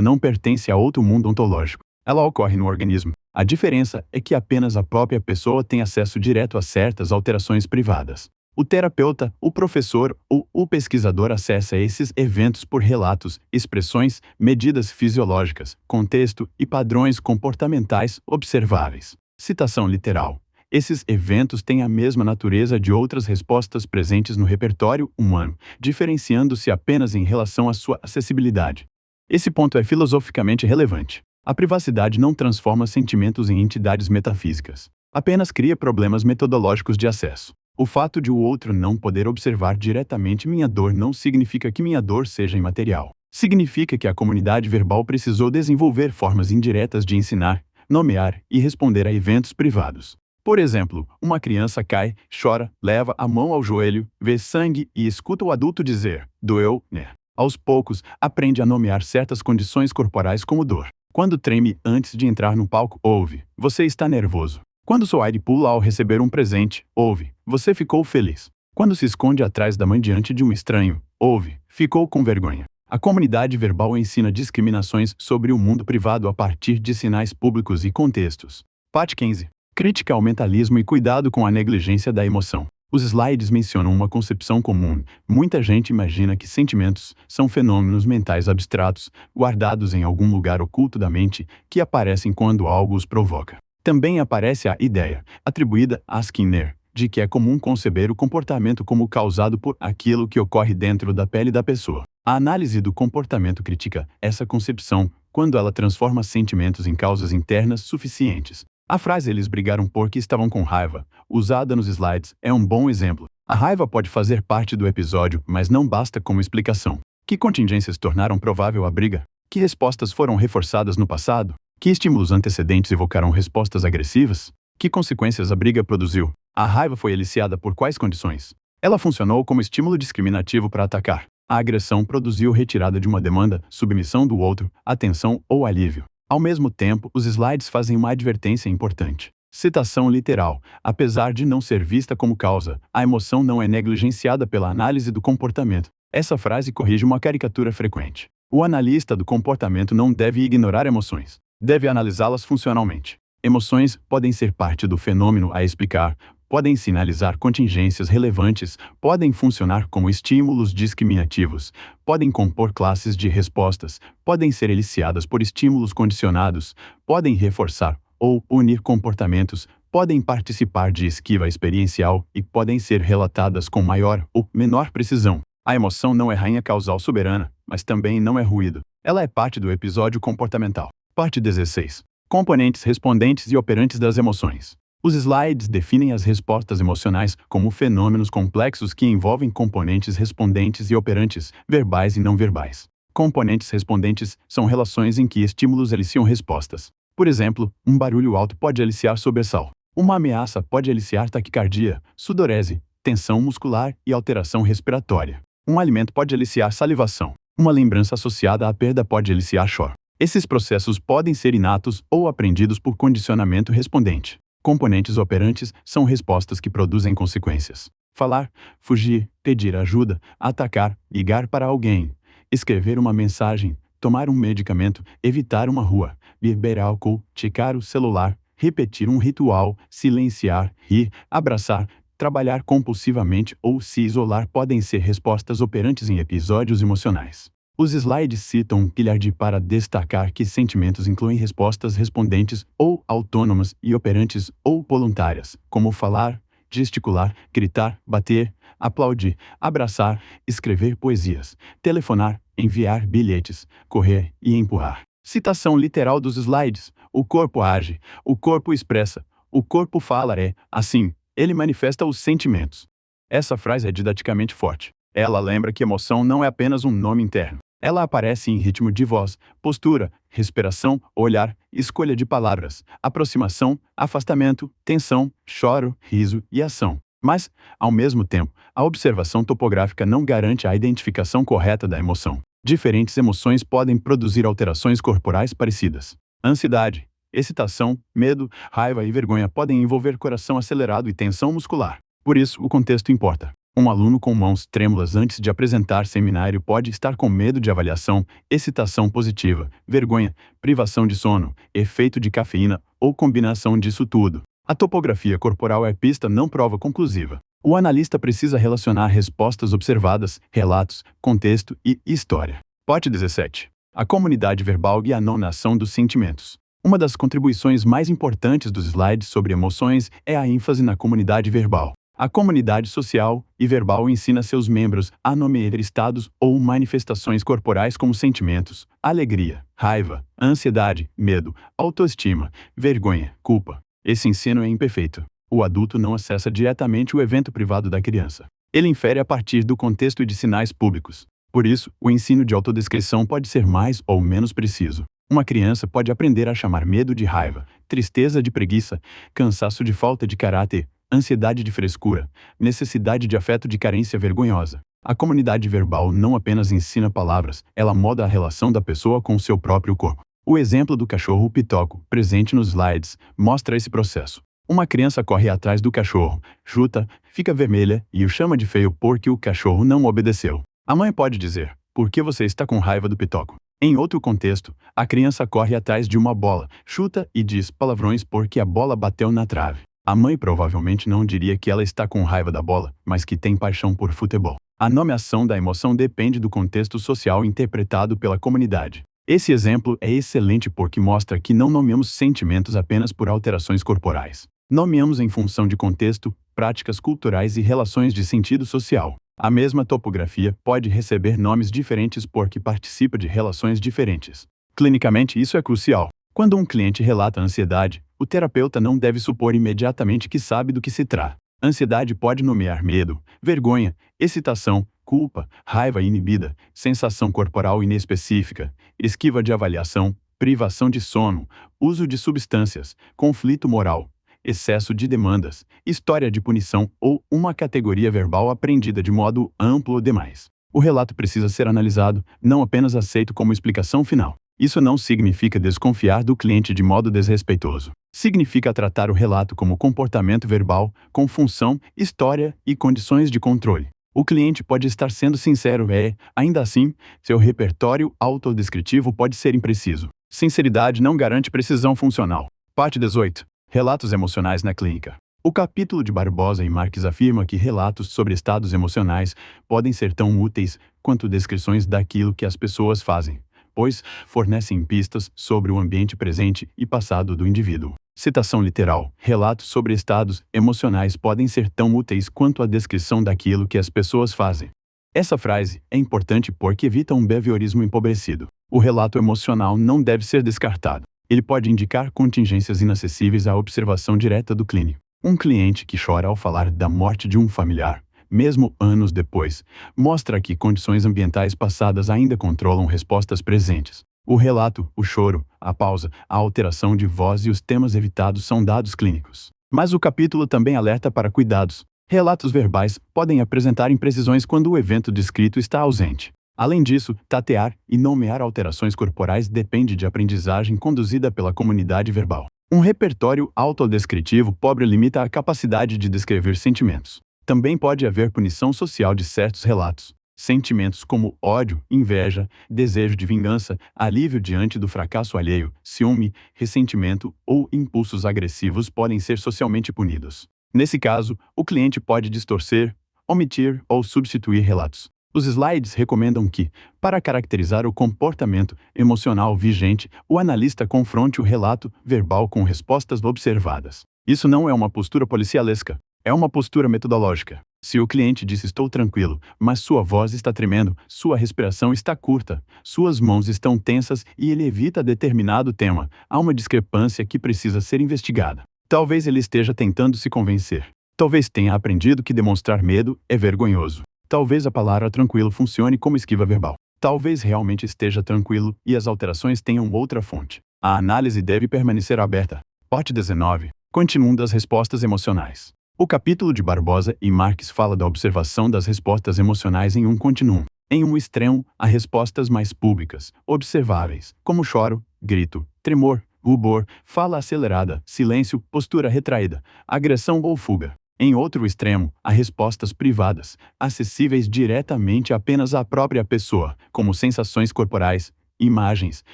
não pertence a outro mundo ontológico. Ela ocorre no organismo. A diferença é que apenas a própria pessoa tem acesso direto a certas alterações privadas. O terapeuta, o professor ou o pesquisador acessa esses eventos por relatos, expressões, medidas fisiológicas, contexto e padrões comportamentais observáveis. Citação literal. Esses eventos têm a mesma natureza de outras respostas presentes no repertório humano, diferenciando-se apenas em relação à sua acessibilidade. Esse ponto é filosoficamente relevante. A privacidade não transforma sentimentos em entidades metafísicas. Apenas cria problemas metodológicos de acesso. O fato de o outro não poder observar diretamente minha dor não significa que minha dor seja imaterial. Significa que a comunidade verbal precisou desenvolver formas indiretas de ensinar, nomear e responder a eventos privados. Por exemplo, uma criança cai, chora, leva a mão ao joelho, vê sangue e escuta o adulto dizer, doeu, né? Aos poucos, aprende a nomear certas condições corporais como dor. Quando treme antes de entrar no palco, ouve, você está nervoso. Quando sorri e pula ao receber um presente, ouve, você ficou feliz. Quando se esconde atrás da mãe diante de um estranho, ouve, ficou com vergonha. A comunidade verbal ensina discriminações sobre o mundo privado a partir de sinais públicos e contextos. Parte 15. Crítica ao mentalismo e cuidado com a negligência da emoção. Os slides mencionam uma concepção comum. Muita gente imagina que sentimentos são fenômenos mentais abstratos, guardados em algum lugar oculto da mente, que aparecem quando algo os provoca. Também aparece a ideia, atribuída a Skinner, de que é comum conceber o comportamento como causado por aquilo que ocorre dentro da pele da pessoa. A análise do comportamento critica essa concepção quando ela transforma sentimentos em causas internas suficientes. A frase "eles brigaram porque estavam com raiva", usada nos slides, é um bom exemplo. A raiva pode fazer parte do episódio, mas não basta como explicação. Que contingências tornaram provável a briga? Que respostas foram reforçadas no passado? Que estímulos antecedentes evocaram respostas agressivas? Que consequências a briga produziu? A raiva foi eliciada por quais condições? Ela funcionou como estímulo discriminativo para atacar. A agressão produziu retirada de uma demanda, submissão do outro, atenção ou alívio. Ao mesmo tempo, os slides fazem uma advertência importante. Citação literal. Apesar de não ser vista como causa, a emoção não é negligenciada pela análise do comportamento. Essa frase corrige uma caricatura frequente. O analista do comportamento não deve ignorar emoções. Deve analisá-las funcionalmente. Emoções podem ser parte do fenômeno a explicar, podem sinalizar contingências relevantes, podem funcionar como estímulos discriminativos, podem compor classes de respostas, podem ser eliciadas por estímulos condicionados, podem reforçar ou unir comportamentos, podem participar de esquiva experiencial e podem ser relatadas com maior ou menor precisão. A emoção não é rainha causal soberana, mas também não é ruído. Ela é parte do episódio comportamental. Parte 16. Componentes respondentes e operantes das emoções. Os slides definem as respostas emocionais como fenômenos complexos que envolvem componentes respondentes e operantes, verbais e não verbais. Componentes respondentes são relações em que estímulos eliciam respostas. Por exemplo, um barulho alto pode eliciar sobressalto. Uma ameaça pode eliciar taquicardia, sudorese, tensão muscular e alteração respiratória. Um alimento pode eliciar salivação. Uma lembrança associada à perda pode eliciar choro. Esses processos podem ser inatos ou aprendidos por condicionamento respondente. Componentes operantes são respostas que produzem consequências. Falar, fugir, pedir ajuda, atacar, ligar para alguém, escrever uma mensagem, tomar um medicamento, evitar uma rua, beber álcool, checar o celular, repetir um ritual, silenciar, rir, abraçar, trabalhar compulsivamente ou se isolar podem ser respostas operantes em episódios emocionais. Os slides citam Gilliard para destacar que sentimentos incluem respostas respondentes ou autônomas e operantes ou voluntárias, como falar, gesticular, gritar, bater, aplaudir, abraçar, escrever poesias, telefonar, enviar bilhetes, correr e empurrar. Citação literal dos slides. O corpo age, o corpo expressa, o corpo fala assim, ele manifesta os sentimentos. Essa frase é didaticamente forte. Ela lembra que emoção não é apenas um nome interno. Ela aparece em ritmo de voz, postura, respiração, olhar, escolha de palavras, aproximação, afastamento, tensão, choro, riso e ação. Mas, ao mesmo tempo, a observação topográfica não garante a identificação correta da emoção. Diferentes emoções podem produzir alterações corporais parecidas. Ansiedade, excitação, medo, raiva e vergonha podem envolver coração acelerado e tensão muscular. Por isso, o contexto importa. Um aluno com mãos trêmulas antes de apresentar seminário pode estar com medo de avaliação, excitação positiva, vergonha, privação de sono, efeito de cafeína ou combinação disso tudo. A topografia corporal é pista não prova conclusiva. O analista precisa relacionar respostas observadas, relatos, contexto e história. Parte 17. A comunidade verbal e a nomeação dos sentimentos. Uma das contribuições mais importantes dos slides sobre emoções é a ênfase na comunidade verbal. A comunidade social e verbal ensina seus membros a nomear estados ou manifestações corporais como sentimentos, alegria, raiva, ansiedade, medo, autoestima, vergonha, culpa. Esse ensino é imperfeito. O adulto não acessa diretamente o evento privado da criança. Ele infere a partir do contexto e de sinais públicos. Por isso, o ensino de autodescrição pode ser mais ou menos preciso. Uma criança pode aprender a chamar medo de raiva, tristeza de preguiça, cansaço de falta de caráter, ansiedade de frescura, necessidade de afeto de carência vergonhosa. A comunidade verbal não apenas ensina palavras, ela molda a relação da pessoa com o seu próprio corpo. O exemplo do cachorro pitoco, presente nos slides, mostra esse processo. Uma criança corre atrás do cachorro, chuta, fica vermelha e o chama de feio porque o cachorro não obedeceu. A mãe pode dizer: "Por que você está com raiva do pitoco?" Em outro contexto, a criança corre atrás de uma bola, chuta e diz palavrões porque a bola bateu na trave. A mãe provavelmente não diria que ela está com raiva da bola, mas que tem paixão por futebol. A nomeação da emoção depende do contexto social interpretado pela comunidade. Esse exemplo é excelente porque mostra que não nomeamos sentimentos apenas por alterações corporais. Nomeamos em função de contexto, práticas culturais e relações de sentido social. A mesma topografia pode receber nomes diferentes porque participa de relações diferentes. Clinicamente, isso é crucial. Quando um cliente relata ansiedade, o terapeuta não deve supor imediatamente que sabe do que se trata. Ansiedade pode nomear medo, vergonha, excitação, culpa, raiva inibida, sensação corporal inespecífica, esquiva de avaliação, privação de sono, uso de substâncias, conflito moral, excesso de demandas, história de punição ou uma categoria verbal aprendida de modo amplo demais. O relato precisa ser analisado, não apenas aceito como explicação final. Isso não significa desconfiar do cliente de modo desrespeitoso. Significa tratar o relato como comportamento verbal, com função, história e condições de controle. O cliente pode estar sendo sincero ainda assim, seu repertório autodescritivo pode ser impreciso. Sinceridade não garante precisão funcional. Parte 18. Relatos emocionais na clínica. O capítulo de Barbosa e Marques afirma que relatos sobre estados emocionais podem ser tão úteis quanto descrições daquilo que as pessoas fazem, pois fornecem pistas sobre o ambiente presente e passado do indivíduo. Citação literal. Relatos sobre estados emocionais podem ser tão úteis quanto a descrição daquilo que as pessoas fazem. Essa frase é importante porque evita um behaviorismo empobrecido. O relato emocional não deve ser descartado. Ele pode indicar contingências inacessíveis à observação direta do clínico. Um cliente que chora ao falar da morte de um familiar, mesmo anos depois, mostra que condições ambientais passadas ainda controlam respostas presentes. O relato, o choro, a pausa, a alteração de voz e os temas evitados são dados clínicos. Mas o capítulo também alerta para cuidados. Relatos verbais podem apresentar imprecisões quando o evento descrito está ausente. Além disso, tatear e nomear alterações corporais depende de aprendizagem conduzida pela comunidade verbal. Um repertório autodescritivo pobre limita a capacidade de descrever sentimentos. Também pode haver punição social de certos relatos. Sentimentos como ódio, inveja, desejo de vingança, alívio diante do fracasso alheio, ciúme, ressentimento ou impulsos agressivos podem ser socialmente punidos. Nesse caso, o cliente pode distorcer, omitir ou substituir relatos. Os slides recomendam que, para caracterizar o comportamento emocional vigente, o analista confronte o relato verbal com respostas observadas. Isso não é uma postura policialesca, é uma postura metodológica. Se o cliente diz estou tranquilo, mas sua voz está tremendo, sua respiração está curta, suas mãos estão tensas e ele evita determinado tema, há uma discrepância que precisa ser investigada. Talvez ele esteja tentando se convencer. Talvez tenha aprendido que demonstrar medo é vergonhoso. Talvez a palavra tranquilo funcione como esquiva verbal. Talvez realmente esteja tranquilo e as alterações tenham outra fonte. A análise deve permanecer aberta. Parte 19. Continuum das respostas emocionais. O capítulo de Barbosa e Marques fala da observação das respostas emocionais em um continuum. Em um extremo, há respostas mais públicas, observáveis, como choro, grito, tremor, rubor, fala acelerada, silêncio, postura retraída, agressão ou fuga. Em outro extremo, há respostas privadas, acessíveis diretamente apenas à própria pessoa, como sensações corporais, imagens,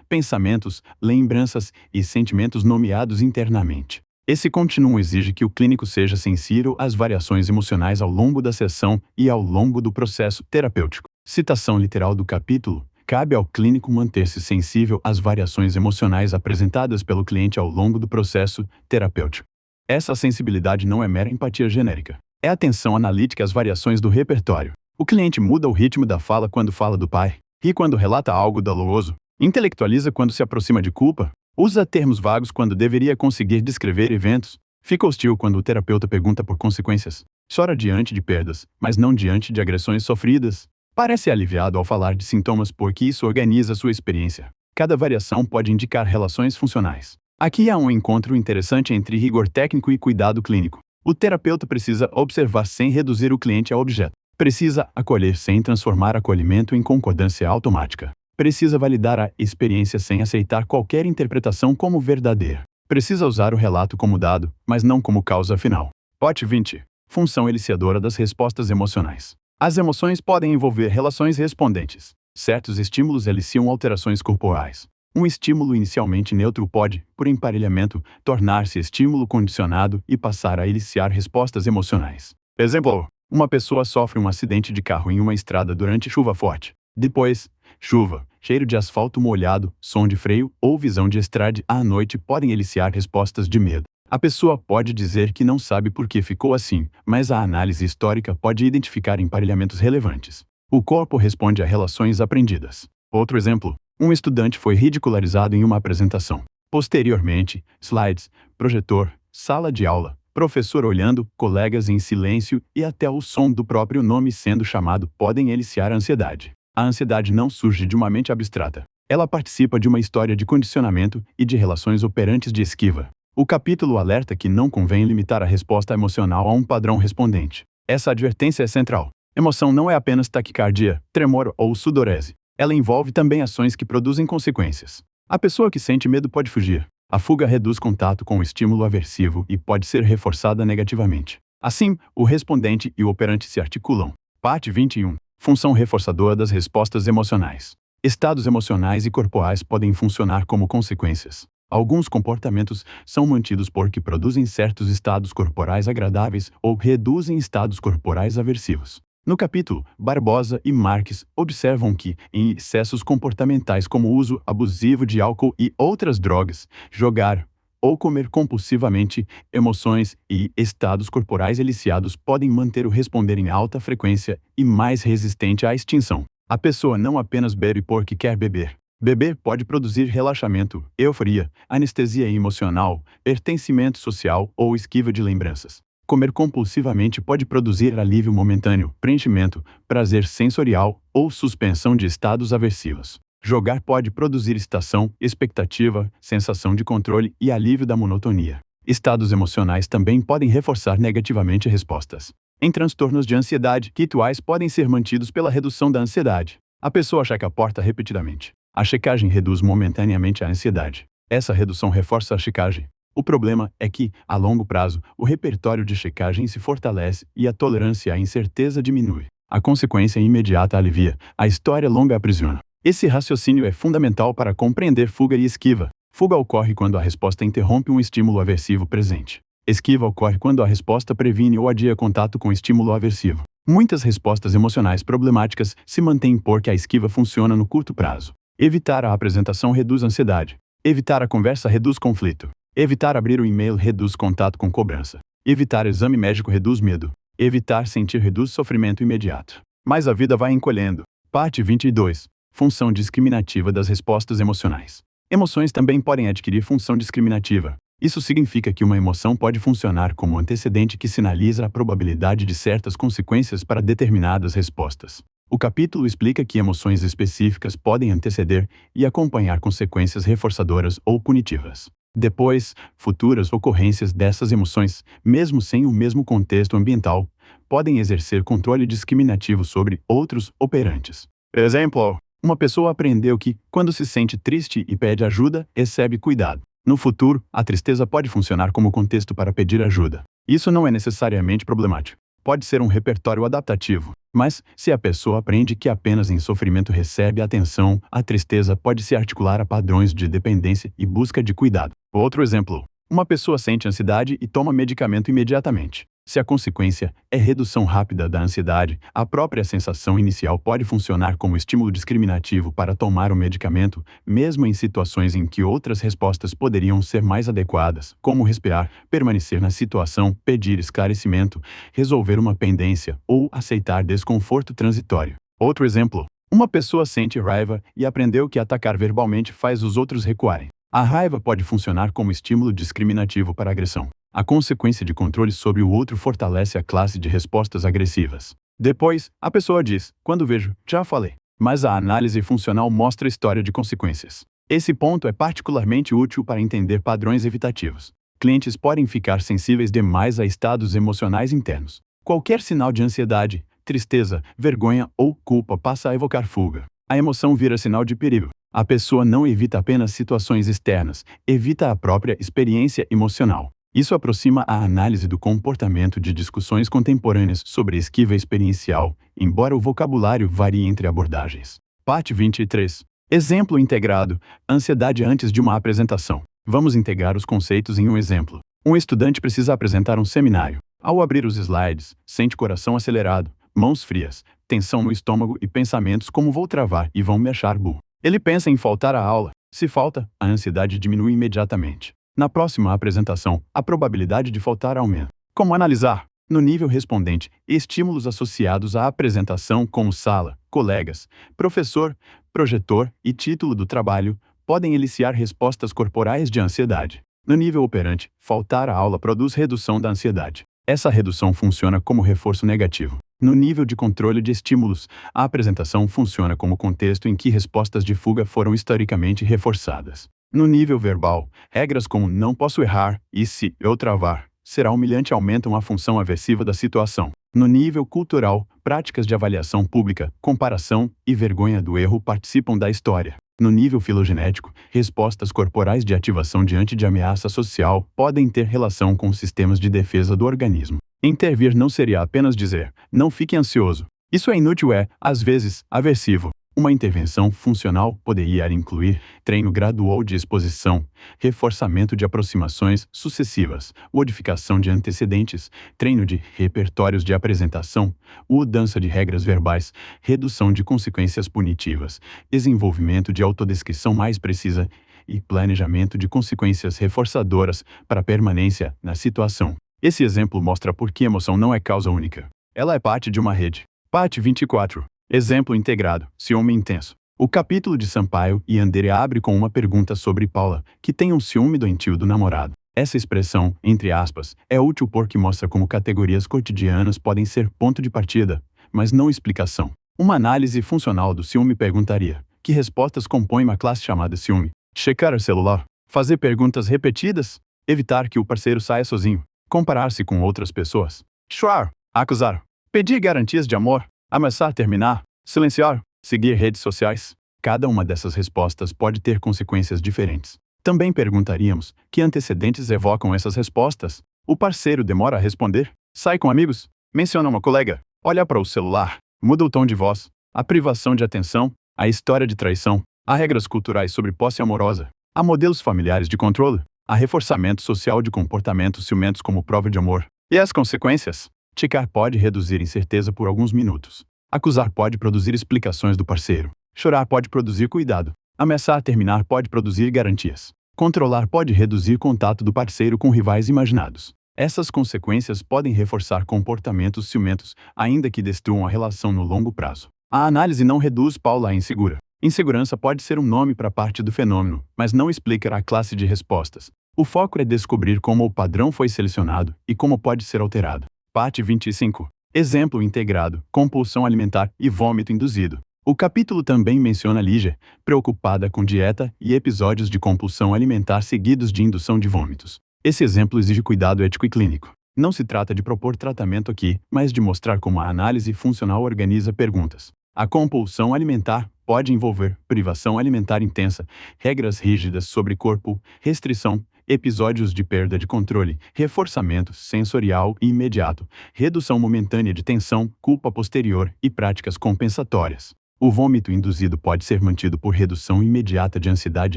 pensamentos, lembranças e sentimentos nomeados internamente. Esse continuum exige que o clínico seja sensível às variações emocionais ao longo da sessão e ao longo do processo terapêutico. Citação literal do capítulo: cabe ao clínico manter-se sensível às variações emocionais apresentadas pelo cliente ao longo do processo terapêutico. Essa sensibilidade não é mera empatia genérica. É atenção analítica às variações do repertório. O cliente muda o ritmo da fala quando fala do pai, ri quando relata algo doloroso, intelectualiza quando se aproxima de culpa, usa termos vagos quando deveria conseguir descrever eventos, fica hostil quando o terapeuta pergunta por consequências, chora diante de perdas, mas não diante de agressões sofridas. Parece aliviado ao falar de sintomas porque isso organiza sua experiência. Cada variação pode indicar relações funcionais. Aqui há um encontro interessante entre rigor técnico e cuidado clínico. O terapeuta precisa observar sem reduzir o cliente a objeto. Precisa acolher sem transformar acolhimento em concordância automática. Precisa validar a experiência sem aceitar qualquer interpretação como verdadeira. Precisa usar o relato como dado, mas não como causa final. Pote 20. Função eliciadora das respostas emocionais. As emoções podem envolver relações respondentes. Certos estímulos eliciam alterações corporais. Um estímulo inicialmente neutro pode, por emparelhamento, tornar-se estímulo condicionado e passar a eliciar respostas emocionais. Exemplo: uma pessoa sofre um acidente de carro em uma estrada durante chuva forte. Depois, chuva, cheiro de asfalto molhado, som de freio ou visão de estrade à noite podem eliciar respostas de medo. A pessoa pode dizer que não sabe por que ficou assim, mas a análise histórica pode identificar emparelhamentos relevantes. O corpo responde a relações aprendidas. Outro exemplo: um estudante foi ridicularizado em uma apresentação. Posteriormente, slides, projetor, sala de aula, professor olhando, colegas em silêncio e até o som do próprio nome sendo chamado podem eliciar a ansiedade. A ansiedade não surge de uma mente abstrata. Ela participa de uma história de condicionamento e de relações operantes de esquiva. O capítulo alerta que não convém limitar a resposta emocional a um padrão respondente. Essa advertência é central. Emoção não é apenas taquicardia, tremor ou sudorese. Ela envolve também ações que produzem consequências. A pessoa que sente medo pode fugir. A fuga reduz contato com o estímulo aversivo e pode ser reforçada negativamente. Assim, o respondente e o operante se articulam. Parte 21. Função reforçadora das respostas emocionais. Estados emocionais e corporais podem funcionar como consequências. Alguns comportamentos são mantidos porque produzem certos estados corporais agradáveis ou reduzem estados corporais aversivos. No capítulo, Barbosa e Marques observam que, em excessos comportamentais como o uso abusivo de álcool e outras drogas, jogar ou comer compulsivamente, emoções e estados corporais eliciados podem manter o responder em alta frequência e mais resistente à extinção. A pessoa não apenas bebe porque quer beber. Beber pode produzir relaxamento, euforia, anestesia emocional, pertencimento social ou esquiva de lembranças. Comer compulsivamente pode produzir alívio momentâneo, preenchimento, prazer sensorial ou suspensão de estados aversivos. Jogar pode produzir excitação, expectativa, sensação de controle e alívio da monotonia. Estados emocionais também podem reforçar negativamente respostas. Em transtornos de ansiedade, rituais podem ser mantidos pela redução da ansiedade. A pessoa checa a porta repetidamente. A checagem reduz momentaneamente a ansiedade. Essa redução reforça a checagem. O problema é que, a longo prazo, o repertório de checagem se fortalece e a tolerância à incerteza diminui. A consequência imediata alivia, a história longa aprisiona. Esse raciocínio é fundamental para compreender fuga e esquiva. Fuga ocorre quando a resposta interrompe um estímulo aversivo presente. Esquiva ocorre quando a resposta previne ou adia contato com o estímulo aversivo. Muitas respostas emocionais problemáticas se mantêm porque a esquiva funciona no curto prazo. Evitar a apresentação reduz ansiedade. Evitar a conversa reduz conflito. Evitar abrir o e-mail reduz contato com cobrança. Evitar exame médico reduz medo. Evitar sentir reduz sofrimento imediato. Mas a vida vai encolhendo. Parte 22. Função discriminativa das respostas emocionais. Emoções também podem adquirir função discriminativa. Isso significa que uma emoção pode funcionar como antecedente que sinaliza a probabilidade de certas consequências para determinadas respostas. O capítulo explica que emoções específicas podem anteceder e acompanhar consequências reforçadoras ou punitivas. Depois, futuras ocorrências dessas emoções, mesmo sem o mesmo contexto ambiental, podem exercer controle discriminativo sobre outros operantes. Exemplo: uma pessoa aprendeu que, quando se sente triste e pede ajuda, recebe cuidado. No futuro, a tristeza pode funcionar como contexto para pedir ajuda. Isso não é necessariamente problemático. Pode ser um repertório adaptativo. Mas, se a pessoa aprende que apenas em sofrimento recebe atenção, a tristeza pode se articular a padrões de dependência e busca de cuidado. Outro exemplo: uma pessoa sente ansiedade e toma medicamento imediatamente. Se a consequência é redução rápida da ansiedade, a própria sensação inicial pode funcionar como estímulo discriminativo para tomar o medicamento, mesmo em situações em que outras respostas poderiam ser mais adequadas, como respirar, permanecer na situação, pedir esclarecimento, resolver uma pendência ou aceitar desconforto transitório. Outro exemplo: uma pessoa sente raiva e aprendeu que atacar verbalmente faz os outros recuarem. A raiva pode funcionar como estímulo discriminativo para a agressão. A consequência de controle sobre o outro fortalece a classe de respostas agressivas. Depois, a pessoa diz: quando vejo, já falei. Mas a análise funcional mostra a história de consequências. Esse ponto é particularmente útil para entender padrões evitativos. Clientes podem ficar sensíveis demais a estados emocionais internos. Qualquer sinal de ansiedade, tristeza, vergonha ou culpa passa a evocar fuga. A emoção vira sinal de perigo. A pessoa não evita apenas situações externas, evita a própria experiência emocional. Isso aproxima a análise do comportamento de discussões contemporâneas sobre esquiva experiencial, embora o vocabulário varie entre abordagens. Parte 23. Exemplo integrado: ansiedade antes de uma apresentação. Vamos integrar os conceitos em um exemplo. Um estudante precisa apresentar um seminário. Ao abrir os slides, sente coração acelerado, mãos frias, tensão no estômago e pensamentos como vou travar e vão me achar burro. Ele pensa em faltar à aula. Se falta, a ansiedade diminui imediatamente. Na próxima apresentação, a probabilidade de faltar aumenta. Como analisar? No nível respondente, estímulos associados à apresentação como sala, colegas, professor, projetor e título do trabalho podem eliciar respostas corporais de ansiedade. No nível operante, faltar à aula produz redução da ansiedade. Essa redução funciona como reforço negativo. No nível de controle de estímulos, a apresentação funciona como contexto em que respostas de fuga foram historicamente reforçadas. No nível verbal, regras como não posso errar e se eu travar será humilhante aumentam a função aversiva da situação. No nível cultural, práticas de avaliação pública, comparação e vergonha do erro participam da história. No nível filogenético, respostas corporais de ativação diante de ameaça social podem ter relação com sistemas de defesa do organismo. Intervir não seria apenas dizer, não fique ansioso. Isso é inútil, às vezes, aversivo. Uma intervenção funcional poderia incluir treino gradual de exposição, reforçamento de aproximações sucessivas, modificação de antecedentes, treino de repertórios de apresentação, mudança de regras verbais, redução de consequências punitivas, desenvolvimento de autodescrição mais precisa e planejamento de consequências reforçadoras para permanência na situação. Esse exemplo mostra por que emoção não é causa única. Ela é parte de uma rede. Parte 24. Exemplo integrado: ciúme intenso. O capítulo de Sampaio e Andere abre com uma pergunta sobre Paula, que tem um ciúme doentio do namorado. Essa expressão, entre aspas, é útil porque mostra como categorias cotidianas podem ser ponto de partida, mas não explicação. Uma análise funcional do ciúme perguntaria: que respostas compõem uma classe chamada ciúme? Checar o celular, fazer perguntas repetidas, evitar que o parceiro saia sozinho, comparar-se com outras pessoas, chorar, acusar, pedir garantias de amor, ameaçar terminar, silenciar, seguir redes sociais. Cada uma dessas respostas pode ter consequências diferentes. Também perguntaríamos: que antecedentes evocam essas respostas? O parceiro demora a responder? Sai com amigos? Menciona uma colega? Olha para o celular? Muda o tom de voz? A privação de atenção? A história de traição? Há regras culturais sobre posse amorosa? Há modelos familiares de controle? Há reforçamento social de comportamentos ciumentos como prova de amor? E as consequências? Checar pode reduzir incerteza por alguns minutos. Acusar pode produzir explicações do parceiro. Chorar pode produzir cuidado. Ameaçar terminar pode produzir garantias. Controlar pode reduzir contato do parceiro com rivais imaginados. Essas consequências podem reforçar comportamentos ciumentos, ainda que destruam a relação no longo prazo. A análise não reduz Paula a insegura. Insegurança pode ser um nome para parte do fenômeno, mas não explica a classe de respostas. O foco é descobrir como o padrão foi selecionado e como pode ser alterado. Parte 25. Exemplo integrado, compulsão alimentar e vômito induzido. O capítulo também menciona Lígia, preocupada com dieta e episódios de compulsão alimentar seguidos de indução de vômitos. Esse exemplo exige cuidado ético e clínico. Não se trata de propor tratamento aqui, mas de mostrar como a análise funcional organiza perguntas. A compulsão alimentar pode envolver privação alimentar intensa, regras rígidas sobre corpo, restrição, episódios de perda de controle, reforçamento sensorial e imediato, redução momentânea de tensão, culpa posterior e práticas compensatórias. O vômito induzido pode ser mantido por redução imediata de ansiedade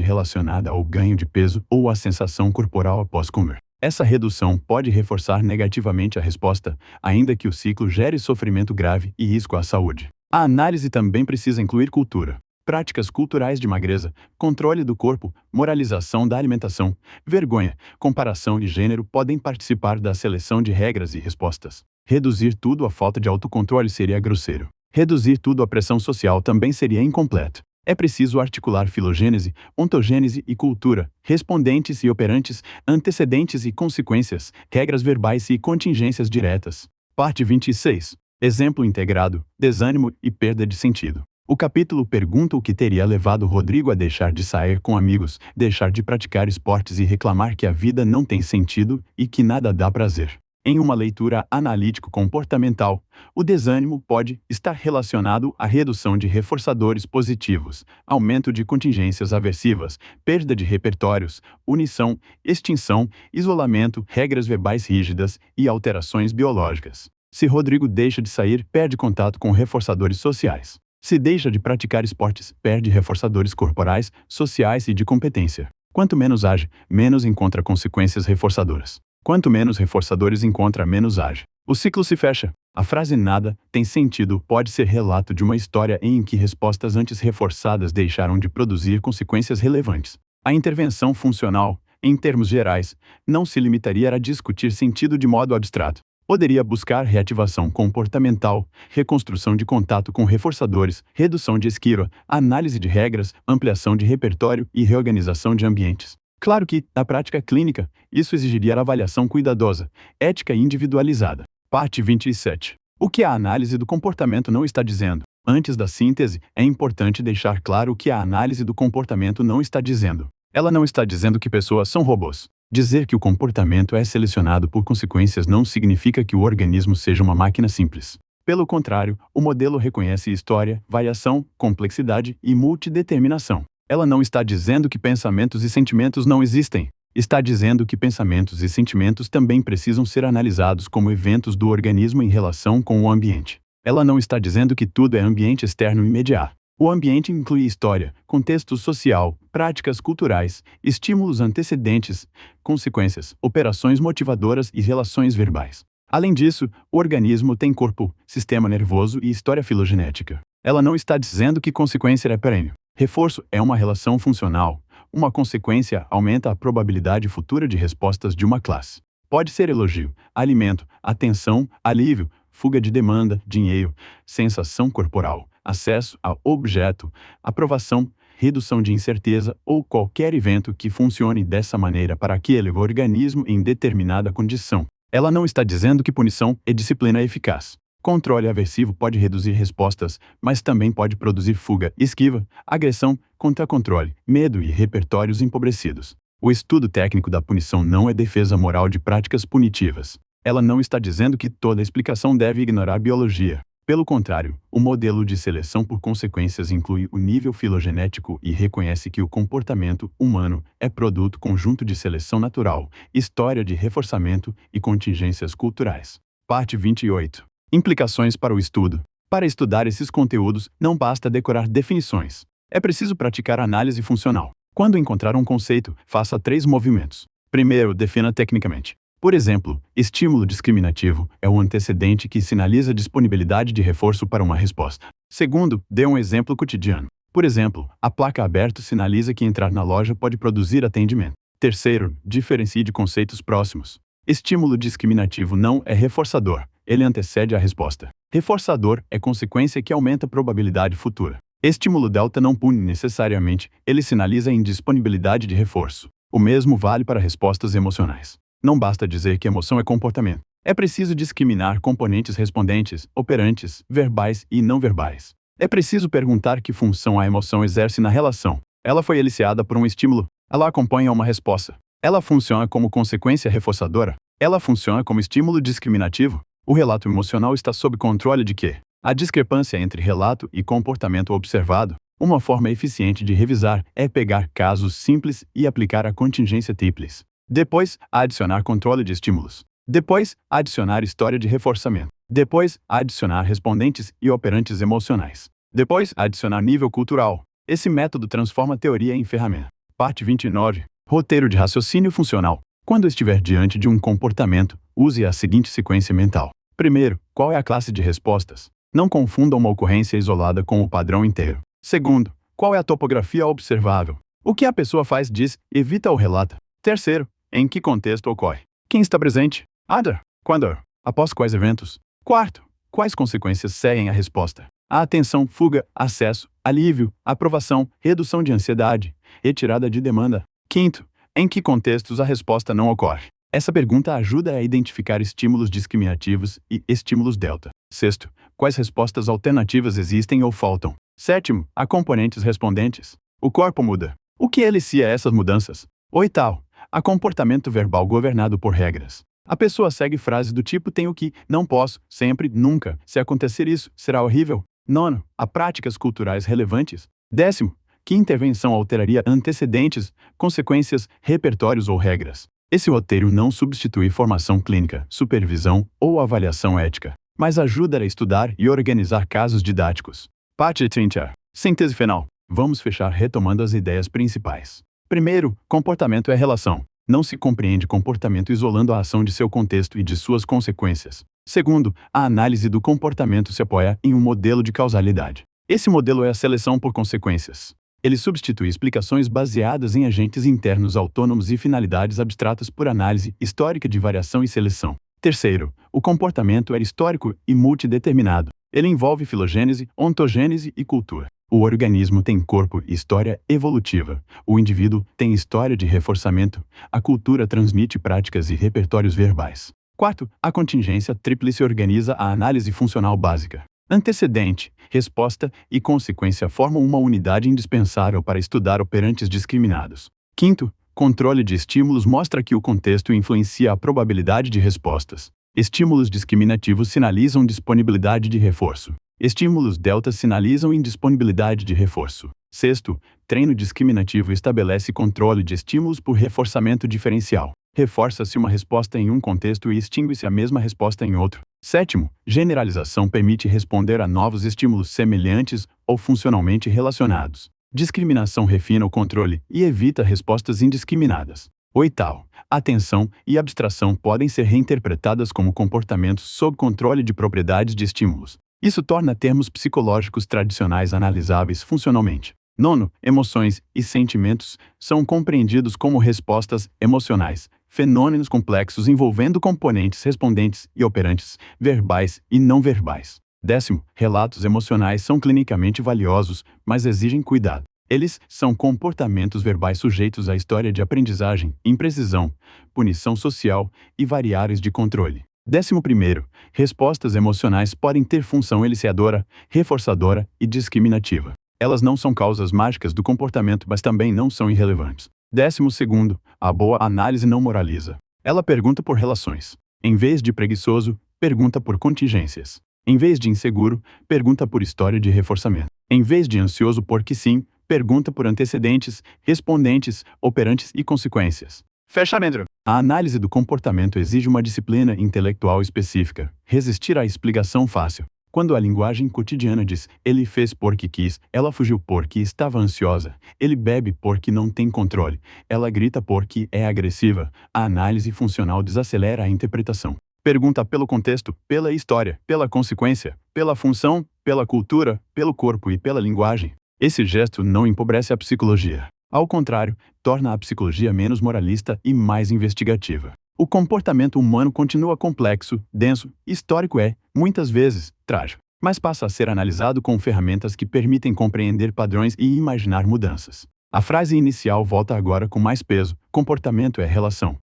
relacionada ao ganho de peso ou à sensação corporal após comer. Essa redução pode reforçar negativamente a resposta, ainda que o ciclo gere sofrimento grave e risco à saúde. A análise também precisa incluir cultura. Práticas culturais de magreza, controle do corpo, moralização da alimentação, vergonha, comparação de gênero podem participar da seleção de regras e respostas. Reduzir tudo à falta de autocontrole seria grosseiro. Reduzir tudo à pressão social também seria incompleto. É preciso articular filogênese, ontogênese e cultura, respondentes e operantes, antecedentes e consequências, regras verbais e contingências diretas. Parte 26. Exemplo integrado, desânimo e perda de sentido. O capítulo pergunta o que teria levado Rodrigo a deixar de sair com amigos, deixar de praticar esportes e reclamar que a vida não tem sentido e que nada dá prazer. Em uma leitura analítico-comportamental, o desânimo pode estar relacionado à redução de reforçadores positivos, aumento de contingências aversivas, perda de repertórios, unição, extinção, isolamento, regras verbais rígidas e alterações biológicas. Se Rodrigo deixa de sair, perde contato com reforçadores sociais. Se deixa de praticar esportes, perde reforçadores corporais, sociais e de competência. Quanto menos age, menos encontra consequências reforçadoras. Quanto menos reforçadores encontra, menos age. O ciclo se fecha. A frase nada tem sentido pode ser relato de uma história em que respostas antes reforçadas deixaram de produzir consequências relevantes. A intervenção funcional, em termos gerais, não se limitaria a discutir sentido de modo abstrato. Poderia buscar reativação comportamental, reconstrução de contato com reforçadores, redução de esquiva, análise de regras, ampliação de repertório e reorganização de ambientes. Claro que, na prática clínica, isso exigiria avaliação cuidadosa, ética e individualizada. Parte 27. O que a análise do comportamento não está dizendo? Antes da síntese, é importante deixar claro o que a análise do comportamento não está dizendo. Ela não está dizendo que pessoas são robôs. Dizer que o comportamento é selecionado por consequências não significa que o organismo seja uma máquina simples. Pelo contrário, o modelo reconhece história, variação, complexidade e multideterminação. Ela não está dizendo que pensamentos e sentimentos não existem. Está dizendo que pensamentos e sentimentos também precisam ser analisados como eventos do organismo em relação com o ambiente. Ela não está dizendo que tudo é ambiente externo imediato. O ambiente inclui história, contexto social, práticas culturais, estímulos antecedentes, consequências, operações motivadoras e relações verbais. Além disso, o organismo tem corpo, sistema nervoso e história filogenética. Ela não está dizendo que consequência é perene. Reforço é uma relação funcional. Uma consequência aumenta a probabilidade futura de respostas de uma classe. Pode ser elogio, alimento, atenção, alívio, fuga de demanda, dinheiro, sensação corporal, acesso a objeto, aprovação, redução de incerteza ou qualquer evento que funcione dessa maneira para aquele organismo em determinada condição. Ela não está dizendo que punição é disciplina eficaz. Controle aversivo pode reduzir respostas, mas também pode produzir fuga, esquiva, agressão, contra-controle, medo e repertórios empobrecidos. O estudo técnico da punição não é defesa moral de práticas punitivas. Ela não está dizendo que toda explicação deve ignorar a biologia. Pelo contrário, o modelo de seleção por consequências inclui o nível filogenético e reconhece que o comportamento humano é produto conjunto de seleção natural, história de reforçamento e contingências culturais. Parte 28. Implicações para o estudo. Para estudar esses conteúdos, não basta decorar definições. É preciso praticar análise funcional. Quando encontrar um conceito, faça 3 movimentos. Primeiro, defina tecnicamente. Por exemplo, estímulo discriminativo é o antecedente que sinaliza disponibilidade de reforço para uma resposta. Segundo, dê um exemplo cotidiano. Por exemplo, a placa aberto sinaliza que entrar na loja pode produzir atendimento. Terceiro, diferencie de conceitos próximos. Estímulo discriminativo não é reforçador, ele antecede a resposta. Reforçador é consequência que aumenta a probabilidade futura. Estímulo delta não pune necessariamente, ele sinaliza a indisponibilidade de reforço. O mesmo vale para respostas emocionais. Não basta dizer que emoção é comportamento. É preciso discriminar componentes respondentes, operantes, verbais e não verbais. É preciso perguntar que função a emoção exerce na relação. Ela foi eliciada por um estímulo. Ela acompanha uma resposta. Ela funciona como consequência reforçadora. Ela funciona como estímulo discriminativo. O relato emocional está sob controle de quê? A discrepância entre relato e comportamento observado. Uma forma eficiente de revisar é pegar casos simples e aplicar a contingência tríplice. Depois, adicionar controle de estímulos. Depois, adicionar história de reforçamento. Depois, adicionar respondentes e operantes emocionais. Depois, adicionar nível cultural. Esse método transforma a teoria em ferramenta. Parte 29. Roteiro de raciocínio funcional. Quando estiver diante de um comportamento, use a seguinte sequência mental. Primeiro, qual é a classe de respostas? Não confunda uma ocorrência isolada com o padrão inteiro. Segundo, qual é a topografia observável? O que a pessoa faz, diz, evita ou relata? Terceiro, em que contexto ocorre? Quem está presente? Other. Quando? Após quais eventos? Quarto, quais consequências seguem a resposta? A atenção, fuga, acesso, alívio, aprovação, redução de ansiedade, retirada de demanda. Quinto, em que contextos a resposta não ocorre? Essa pergunta ajuda a identificar estímulos discriminativos e estímulos delta. Sexto, quais respostas alternativas existem ou faltam? Sétimo, há componentes respondentes. O corpo muda. O que elicia essas mudanças? Oitavo, há comportamento verbal governado por regras. A pessoa segue frases do tipo tenho que, não posso, sempre, nunca, se acontecer isso, será horrível. Nono, há práticas culturais relevantes. Décimo, que intervenção alteraria antecedentes, consequências, repertórios ou regras? Esse roteiro não substitui formação clínica, supervisão ou avaliação ética, mas ajuda a estudar e organizar casos didáticos. Parte 30. Síntese final. Vamos fechar retomando as ideias principais. Primeiro, comportamento é relação. Não se compreende comportamento isolando a ação de seu contexto e de suas consequências. Segundo, a análise do comportamento se apoia em um modelo de causalidade. Esse modelo é a seleção por consequências. Ele substitui explicações baseadas em agentes internos autônomos e finalidades abstratas por análise histórica de variação e seleção. Terceiro, o comportamento é histórico e multideterminado. Ele envolve filogênese, ontogênese e cultura. O organismo tem corpo e história evolutiva. O indivíduo tem história de reforçamento. A cultura transmite práticas e repertórios verbais. Quarto, a contingência tríplice organiza a análise funcional básica. Antecedente, resposta e consequência formam uma unidade indispensável para estudar operantes discriminados. Quinto, controle de estímulos mostra que o contexto influencia a probabilidade de respostas. Estímulos discriminativos sinalizam disponibilidade de reforço. Estímulos delta sinalizam indisponibilidade de reforço. Sexto, treino discriminativo estabelece controle de estímulos por reforçamento diferencial. Reforça-se uma resposta em um contexto e extingue-se a mesma resposta em outro. Sétimo, generalização permite responder a novos estímulos semelhantes ou funcionalmente relacionados. Discriminação refina o controle e evita respostas indiscriminadas. Oitavo, atenção e abstração podem ser reinterpretadas como comportamentos sob controle de propriedades de estímulos. Isso torna termos psicológicos tradicionais analisáveis funcionalmente. Nono, emoções e sentimentos são compreendidos como respostas emocionais, fenômenos complexos envolvendo componentes respondentes e operantes, verbais e não verbais. Décimo, relatos emocionais são clinicamente valiosos, mas exigem cuidado. Eles são comportamentos verbais sujeitos à história de aprendizagem, imprecisão, punição social e variáveis de controle. 11º, respostas emocionais podem ter função eliciadora, reforçadora e discriminativa. Elas não são causas mágicas do comportamento, mas também não são irrelevantes. 12º, a boa análise não moraliza. Ela pergunta por relações. Em vez de preguiçoso, pergunta por contingências. Em vez de inseguro, pergunta por história de reforçamento. Em vez de ansioso porque sim, pergunta por antecedentes, respondentes, operantes e consequências. Fechamento. A análise do comportamento exige uma disciplina intelectual específica. Resistir à explicação fácil. Quando a linguagem cotidiana diz, ele fez porque quis, ela fugiu porque estava ansiosa, ele bebe porque não tem controle, ela grita porque é agressiva, a análise funcional desacelera a interpretação. Pergunta pelo contexto, pela história, pela consequência, pela função, pela cultura, pelo corpo e pela linguagem. Esse gesto não empobrece a psicologia. Ao contrário, torna a psicologia menos moralista e mais investigativa. O comportamento humano continua complexo, denso, histórico muitas vezes, trágico, mas passa a ser analisado com ferramentas que permitem compreender padrões e imaginar mudanças. A frase inicial volta agora com mais peso: comportamento é relação.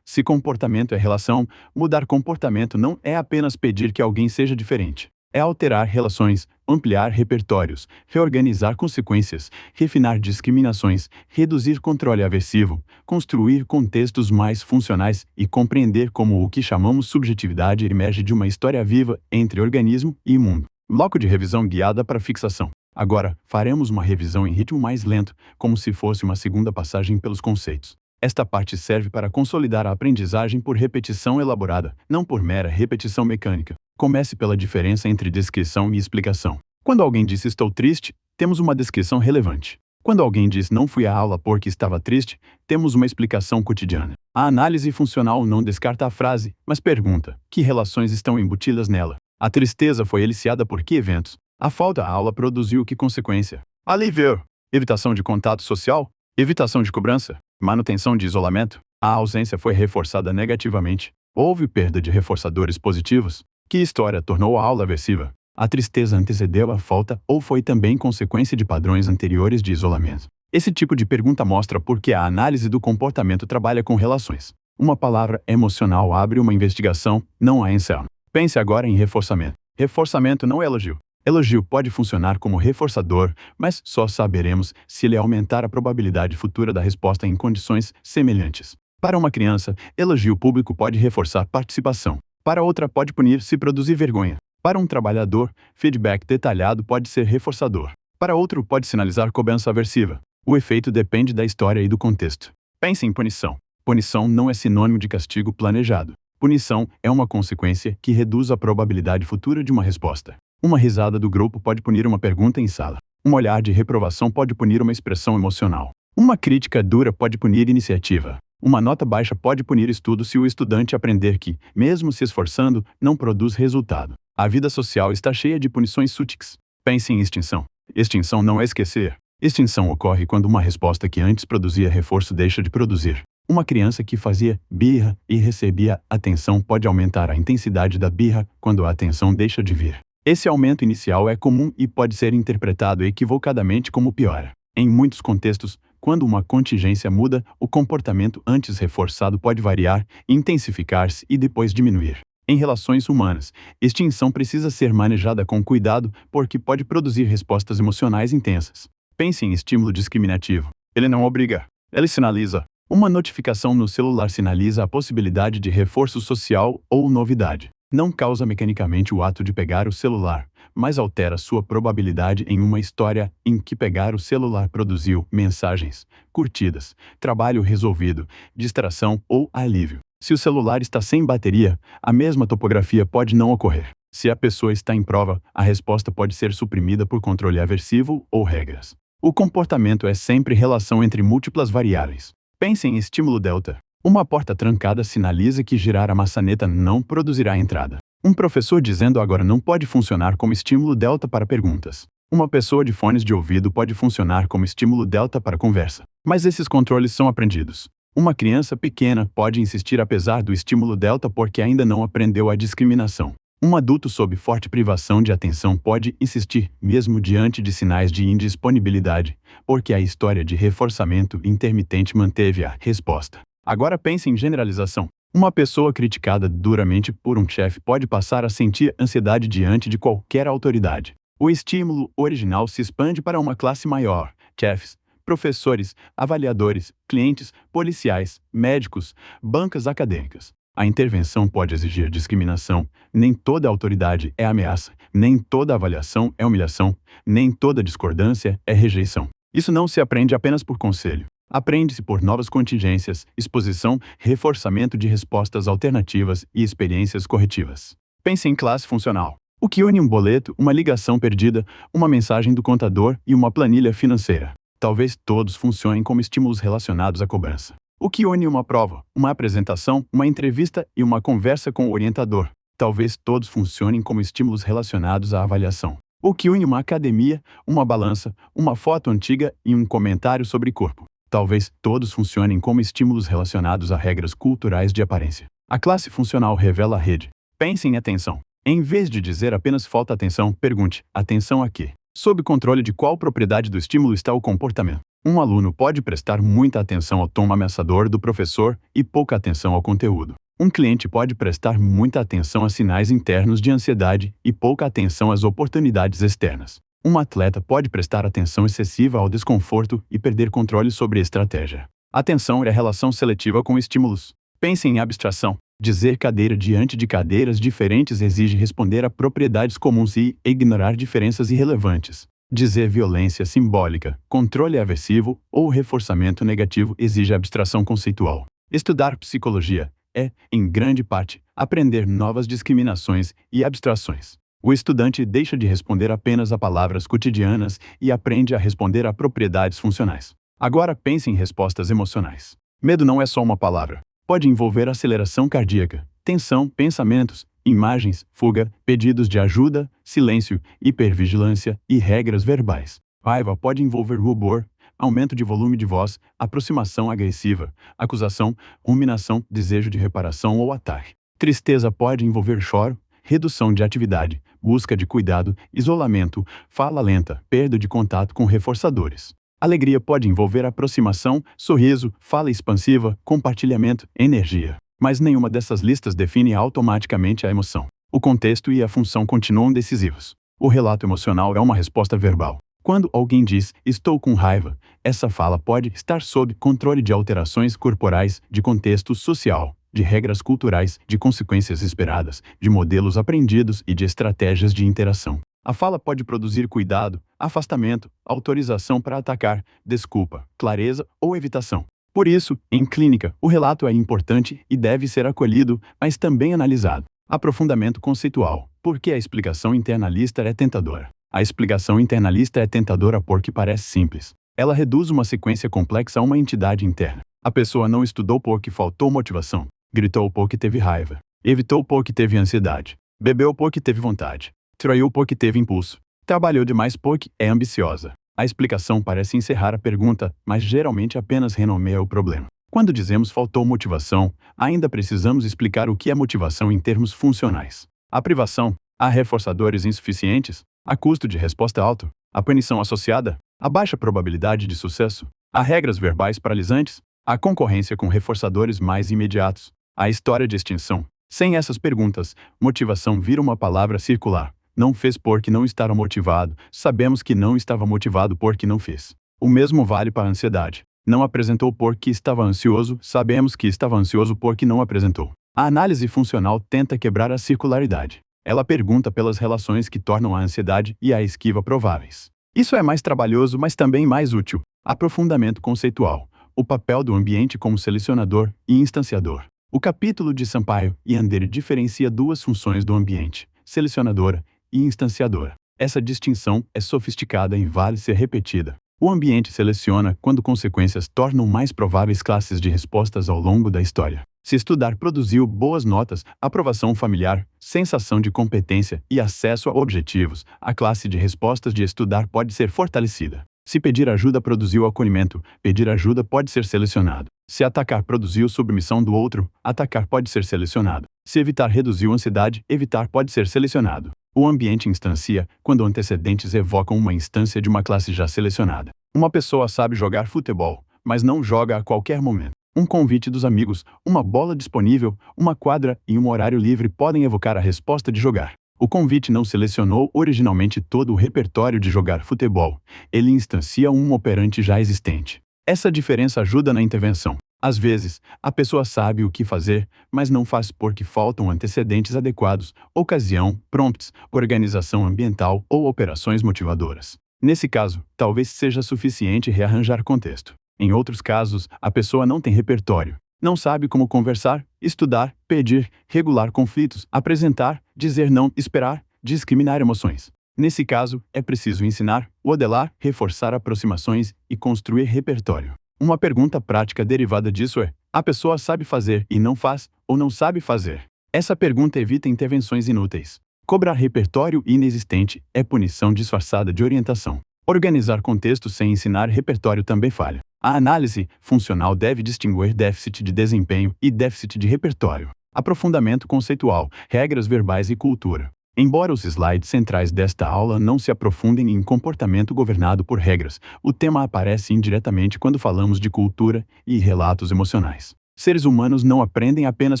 Se comportamento é relação, mudar comportamento não é apenas pedir que alguém seja diferente. É alterar relações, ampliar repertórios, reorganizar consequências, refinar discriminações, reduzir controle aversivo, construir contextos mais funcionais e compreender como o que chamamos subjetividade emerge de uma história viva entre organismo e mundo. Bloco de revisão guiada para fixação. Agora, faremos uma revisão em ritmo mais lento, como se fosse uma segunda passagem pelos conceitos. Esta parte serve para consolidar a aprendizagem por repetição elaborada, não por mera repetição mecânica. Comece pela diferença entre descrição e explicação. Quando alguém diz estou triste, temos uma descrição relevante. Quando alguém diz não fui à aula porque estava triste, temos uma explicação cotidiana. A análise funcional não descarta a frase, mas pergunta: que relações estão embutidas nela? A tristeza foi eliciada por que eventos? A falta à aula produziu que consequência? Alívio. Evitação de contato social? Evitação de cobrança? Manutenção de isolamento? A ausência foi reforçada negativamente? Houve perda de reforçadores positivos? Que história tornou a aula aversiva? A tristeza antecedeu a falta ou foi também consequência de padrões anteriores de isolamento? Esse tipo de pergunta mostra por que a análise do comportamento trabalha com relações. Uma palavra emocional abre uma investigação, não a encerra. Pense agora em reforçamento. Reforçamento não é elogio. Elogio pode funcionar como reforçador, mas só saberemos se ele aumentar a probabilidade futura da resposta em condições semelhantes. Para uma criança, elogio público pode reforçar participação. Para outra, pode punir se produzir vergonha. Para um trabalhador, feedback detalhado pode ser reforçador. Para outro, pode sinalizar cobrança aversiva. O efeito depende da história e do contexto. Pense em punição. Punição não é sinônimo de castigo planejado. Punição é uma consequência que reduz a probabilidade futura de uma resposta. Uma risada do grupo pode punir uma pergunta em sala. Um olhar de reprovação pode punir uma expressão emocional. Uma crítica dura pode punir iniciativa. Uma nota baixa pode punir estudo se o estudante aprender que, mesmo se esforçando, não produz resultado. A vida social está cheia de punições sutis. Pense em extinção. Extinção não é esquecer. Extinção ocorre quando uma resposta que antes produzia reforço deixa de produzir. Uma criança que fazia birra e recebia atenção pode aumentar a intensidade da birra quando a atenção deixa de vir. Esse aumento inicial é comum e pode ser interpretado equivocadamente como piora. Em muitos contextos, quando uma contingência muda, o comportamento antes reforçado pode variar, intensificar-se e depois diminuir. Em relações humanas, extinção precisa ser manejada com cuidado porque pode produzir respostas emocionais intensas. Pense em estímulo discriminativo. Ele não obriga, ele sinaliza. Uma notificação no celular sinaliza a possibilidade de reforço social ou novidade. Não causa mecanicamente o ato de pegar o celular, mas altera sua probabilidade em uma história em que pegar o celular produziu mensagens, curtidas, trabalho resolvido, distração ou alívio. Se o celular está sem bateria, a mesma topografia pode não ocorrer. Se a pessoa está em prova, a resposta pode ser suprimida por controle aversivo ou regras. O comportamento é sempre relação entre múltiplas variáveis. Pense em estímulo delta. Uma porta trancada sinaliza que girar a maçaneta não produzirá entrada. Um professor dizendo agora não pode funcionar como estímulo delta para perguntas. Uma pessoa de fones de ouvido pode funcionar como estímulo delta para conversa. Mas esses controles são aprendidos. Uma criança pequena pode insistir apesar do estímulo delta porque ainda não aprendeu a discriminação. Um adulto sob forte privação de atenção pode insistir, mesmo diante de sinais de indisponibilidade, porque a história de reforçamento intermitente manteve a resposta. Agora pense em generalização. Uma pessoa criticada duramente por um chefe pode passar a sentir ansiedade diante de qualquer autoridade. O estímulo original se expande para uma classe maior: chefes, professores, avaliadores, clientes, policiais, médicos, bancas acadêmicas. A intervenção pode exigir discriminação. Nem toda autoridade é ameaça, nem toda avaliação é humilhação, nem toda discordância é rejeição. Isso não se aprende apenas por conselho. Aprende-se por novas contingências, exposição, reforçamento de respostas alternativas e experiências corretivas. Pense em classe funcional. O que une um boleto, uma ligação perdida, uma mensagem do contador e uma planilha financeira. Talvez todos funcionem como estímulos relacionados à cobrança. O que une uma prova, uma apresentação, uma entrevista e uma conversa com o orientador. Talvez todos funcionem como estímulos relacionados à avaliação. O que une uma academia, uma balança, uma foto antiga e um comentário sobre corpo. Talvez todos funcionem como estímulos relacionados a regras culturais de aparência. A classe funcional revela a rede. Pense em atenção. Em vez de dizer apenas falta atenção, pergunte: atenção a quê? Sob controle de qual propriedade do estímulo está o comportamento? Um aluno pode prestar muita atenção ao tom ameaçador do professor e pouca atenção ao conteúdo. Um cliente pode prestar muita atenção a sinais internos de ansiedade e pouca atenção às oportunidades externas. Um atleta pode prestar atenção excessiva ao desconforto e perder controle sobre a estratégia. Atenção é a relação seletiva com estímulos. Pense em abstração. Dizer cadeira diante de cadeiras diferentes exige responder a propriedades comuns e ignorar diferenças irrelevantes. Dizer violência simbólica, controle aversivo ou reforçamento negativo exige abstração conceitual. Estudar psicologia é, em grande parte, aprender novas discriminações e abstrações. O estudante deixa de responder apenas a palavras cotidianas e aprende a responder a propriedades funcionais. Agora pense em respostas emocionais. Medo não é só uma palavra. Pode envolver aceleração cardíaca, tensão, pensamentos, imagens, fuga, pedidos de ajuda, silêncio, hipervigilância e regras verbais. Raiva pode envolver rubor, aumento de volume de voz, aproximação agressiva, acusação, ruminação, desejo de reparação ou ataque. Tristeza pode envolver choro, redução de atividade, busca de cuidado, isolamento, fala lenta, perda de contato com reforçadores. Alegria pode envolver aproximação, sorriso, fala expansiva, compartilhamento, energia. Mas nenhuma dessas listas define automaticamente a emoção. O contexto e a função continuam decisivos. O relato emocional é uma resposta verbal. Quando alguém diz, estou com raiva, essa fala pode estar sob controle de alterações corporais, de contexto social, de regras culturais, de consequências esperadas, de modelos aprendidos e de estratégias de interação. A fala pode produzir cuidado, afastamento, autorização para atacar, desculpa, clareza ou evitação. Por isso, em clínica, o relato é importante e deve ser acolhido, mas também analisado. Aprofundamento conceitual. Por que a explicação internalista é tentadora? A explicação internalista é tentadora porque parece simples. Ela reduz uma sequência complexa a uma entidade interna. A pessoa não estudou porque faltou motivação, gritou porque teve raiva, evitou porque teve ansiedade, bebeu porque teve vontade, traiu porque teve impulso, trabalhou demais porque é ambiciosa. A explicação parece encerrar a pergunta, mas geralmente apenas renomeia o problema. Quando dizemos faltou motivação, ainda precisamos explicar o que é motivação em termos funcionais. A privação, há reforçadores insuficientes, há custo de resposta alto, a punição associada, a baixa probabilidade de sucesso, há regras verbais paralisantes, a concorrência com reforçadores mais imediatos, a história de extinção. Sem essas perguntas, motivação vira uma palavra circular. Não fez porque não estava motivado, sabemos que não estava motivado porque não fez. O mesmo vale para a ansiedade. Não apresentou porque estava ansioso, sabemos que estava ansioso porque não apresentou. A análise funcional tenta quebrar a circularidade. Ela pergunta pelas relações que tornam a ansiedade e a esquiva prováveis. Isso é mais trabalhoso, mas também mais útil. Aprofundamento conceitual. O papel do ambiente como selecionador e instanciador. O capítulo de Sampaio e Andere diferencia duas funções do ambiente, selecionadora e instanciadora. Essa distinção é sofisticada e vale ser repetida. O ambiente seleciona quando consequências tornam mais prováveis classes de respostas ao longo da história. Se estudar produziu boas notas, aprovação familiar, sensação de competência e acesso a objetivos, a classe de respostas de estudar pode ser fortalecida. Se pedir ajuda produziu acolhimento, pedir ajuda pode ser selecionado. Se atacar produziu submissão do outro, atacar pode ser selecionado. Se evitar reduziu ansiedade, evitar pode ser selecionado. O ambiente instancia quando antecedentes evocam uma instância de uma classe já selecionada. Uma pessoa sabe jogar futebol, mas não joga a qualquer momento. Um convite dos amigos, uma bola disponível, uma quadra e um horário livre podem evocar a resposta de jogar. O convite não selecionou originalmente todo o repertório de jogar futebol. Ele instancia um operante já existente. Essa diferença ajuda na intervenção. Às vezes, a pessoa sabe o que fazer, mas não faz porque faltam antecedentes adequados, ocasião, prompts, organização ambiental ou operações motivadoras. Nesse caso, talvez seja suficiente rearranjar contexto. Em outros casos, a pessoa não tem repertório. Não sabe como conversar, estudar, pedir, regular conflitos, apresentar, dizer não, esperar, discriminar emoções. Nesse caso, é preciso ensinar, modelar, reforçar aproximações e construir repertório. Uma pergunta prática derivada disso é: a pessoa sabe fazer e não faz, ou não sabe fazer? Essa pergunta evita intervenções inúteis. Cobrar repertório inexistente é punição disfarçada de orientação. Organizar contexto sem ensinar repertório também falha. A análise funcional deve distinguir déficit de desempenho e déficit de repertório. Aprofundamento conceitual, regras verbais e cultura. Embora os slides centrais desta aula não se aprofundem em comportamento governado por regras, o tema aparece indiretamente quando falamos de cultura e relatos emocionais. Seres humanos não aprendem apenas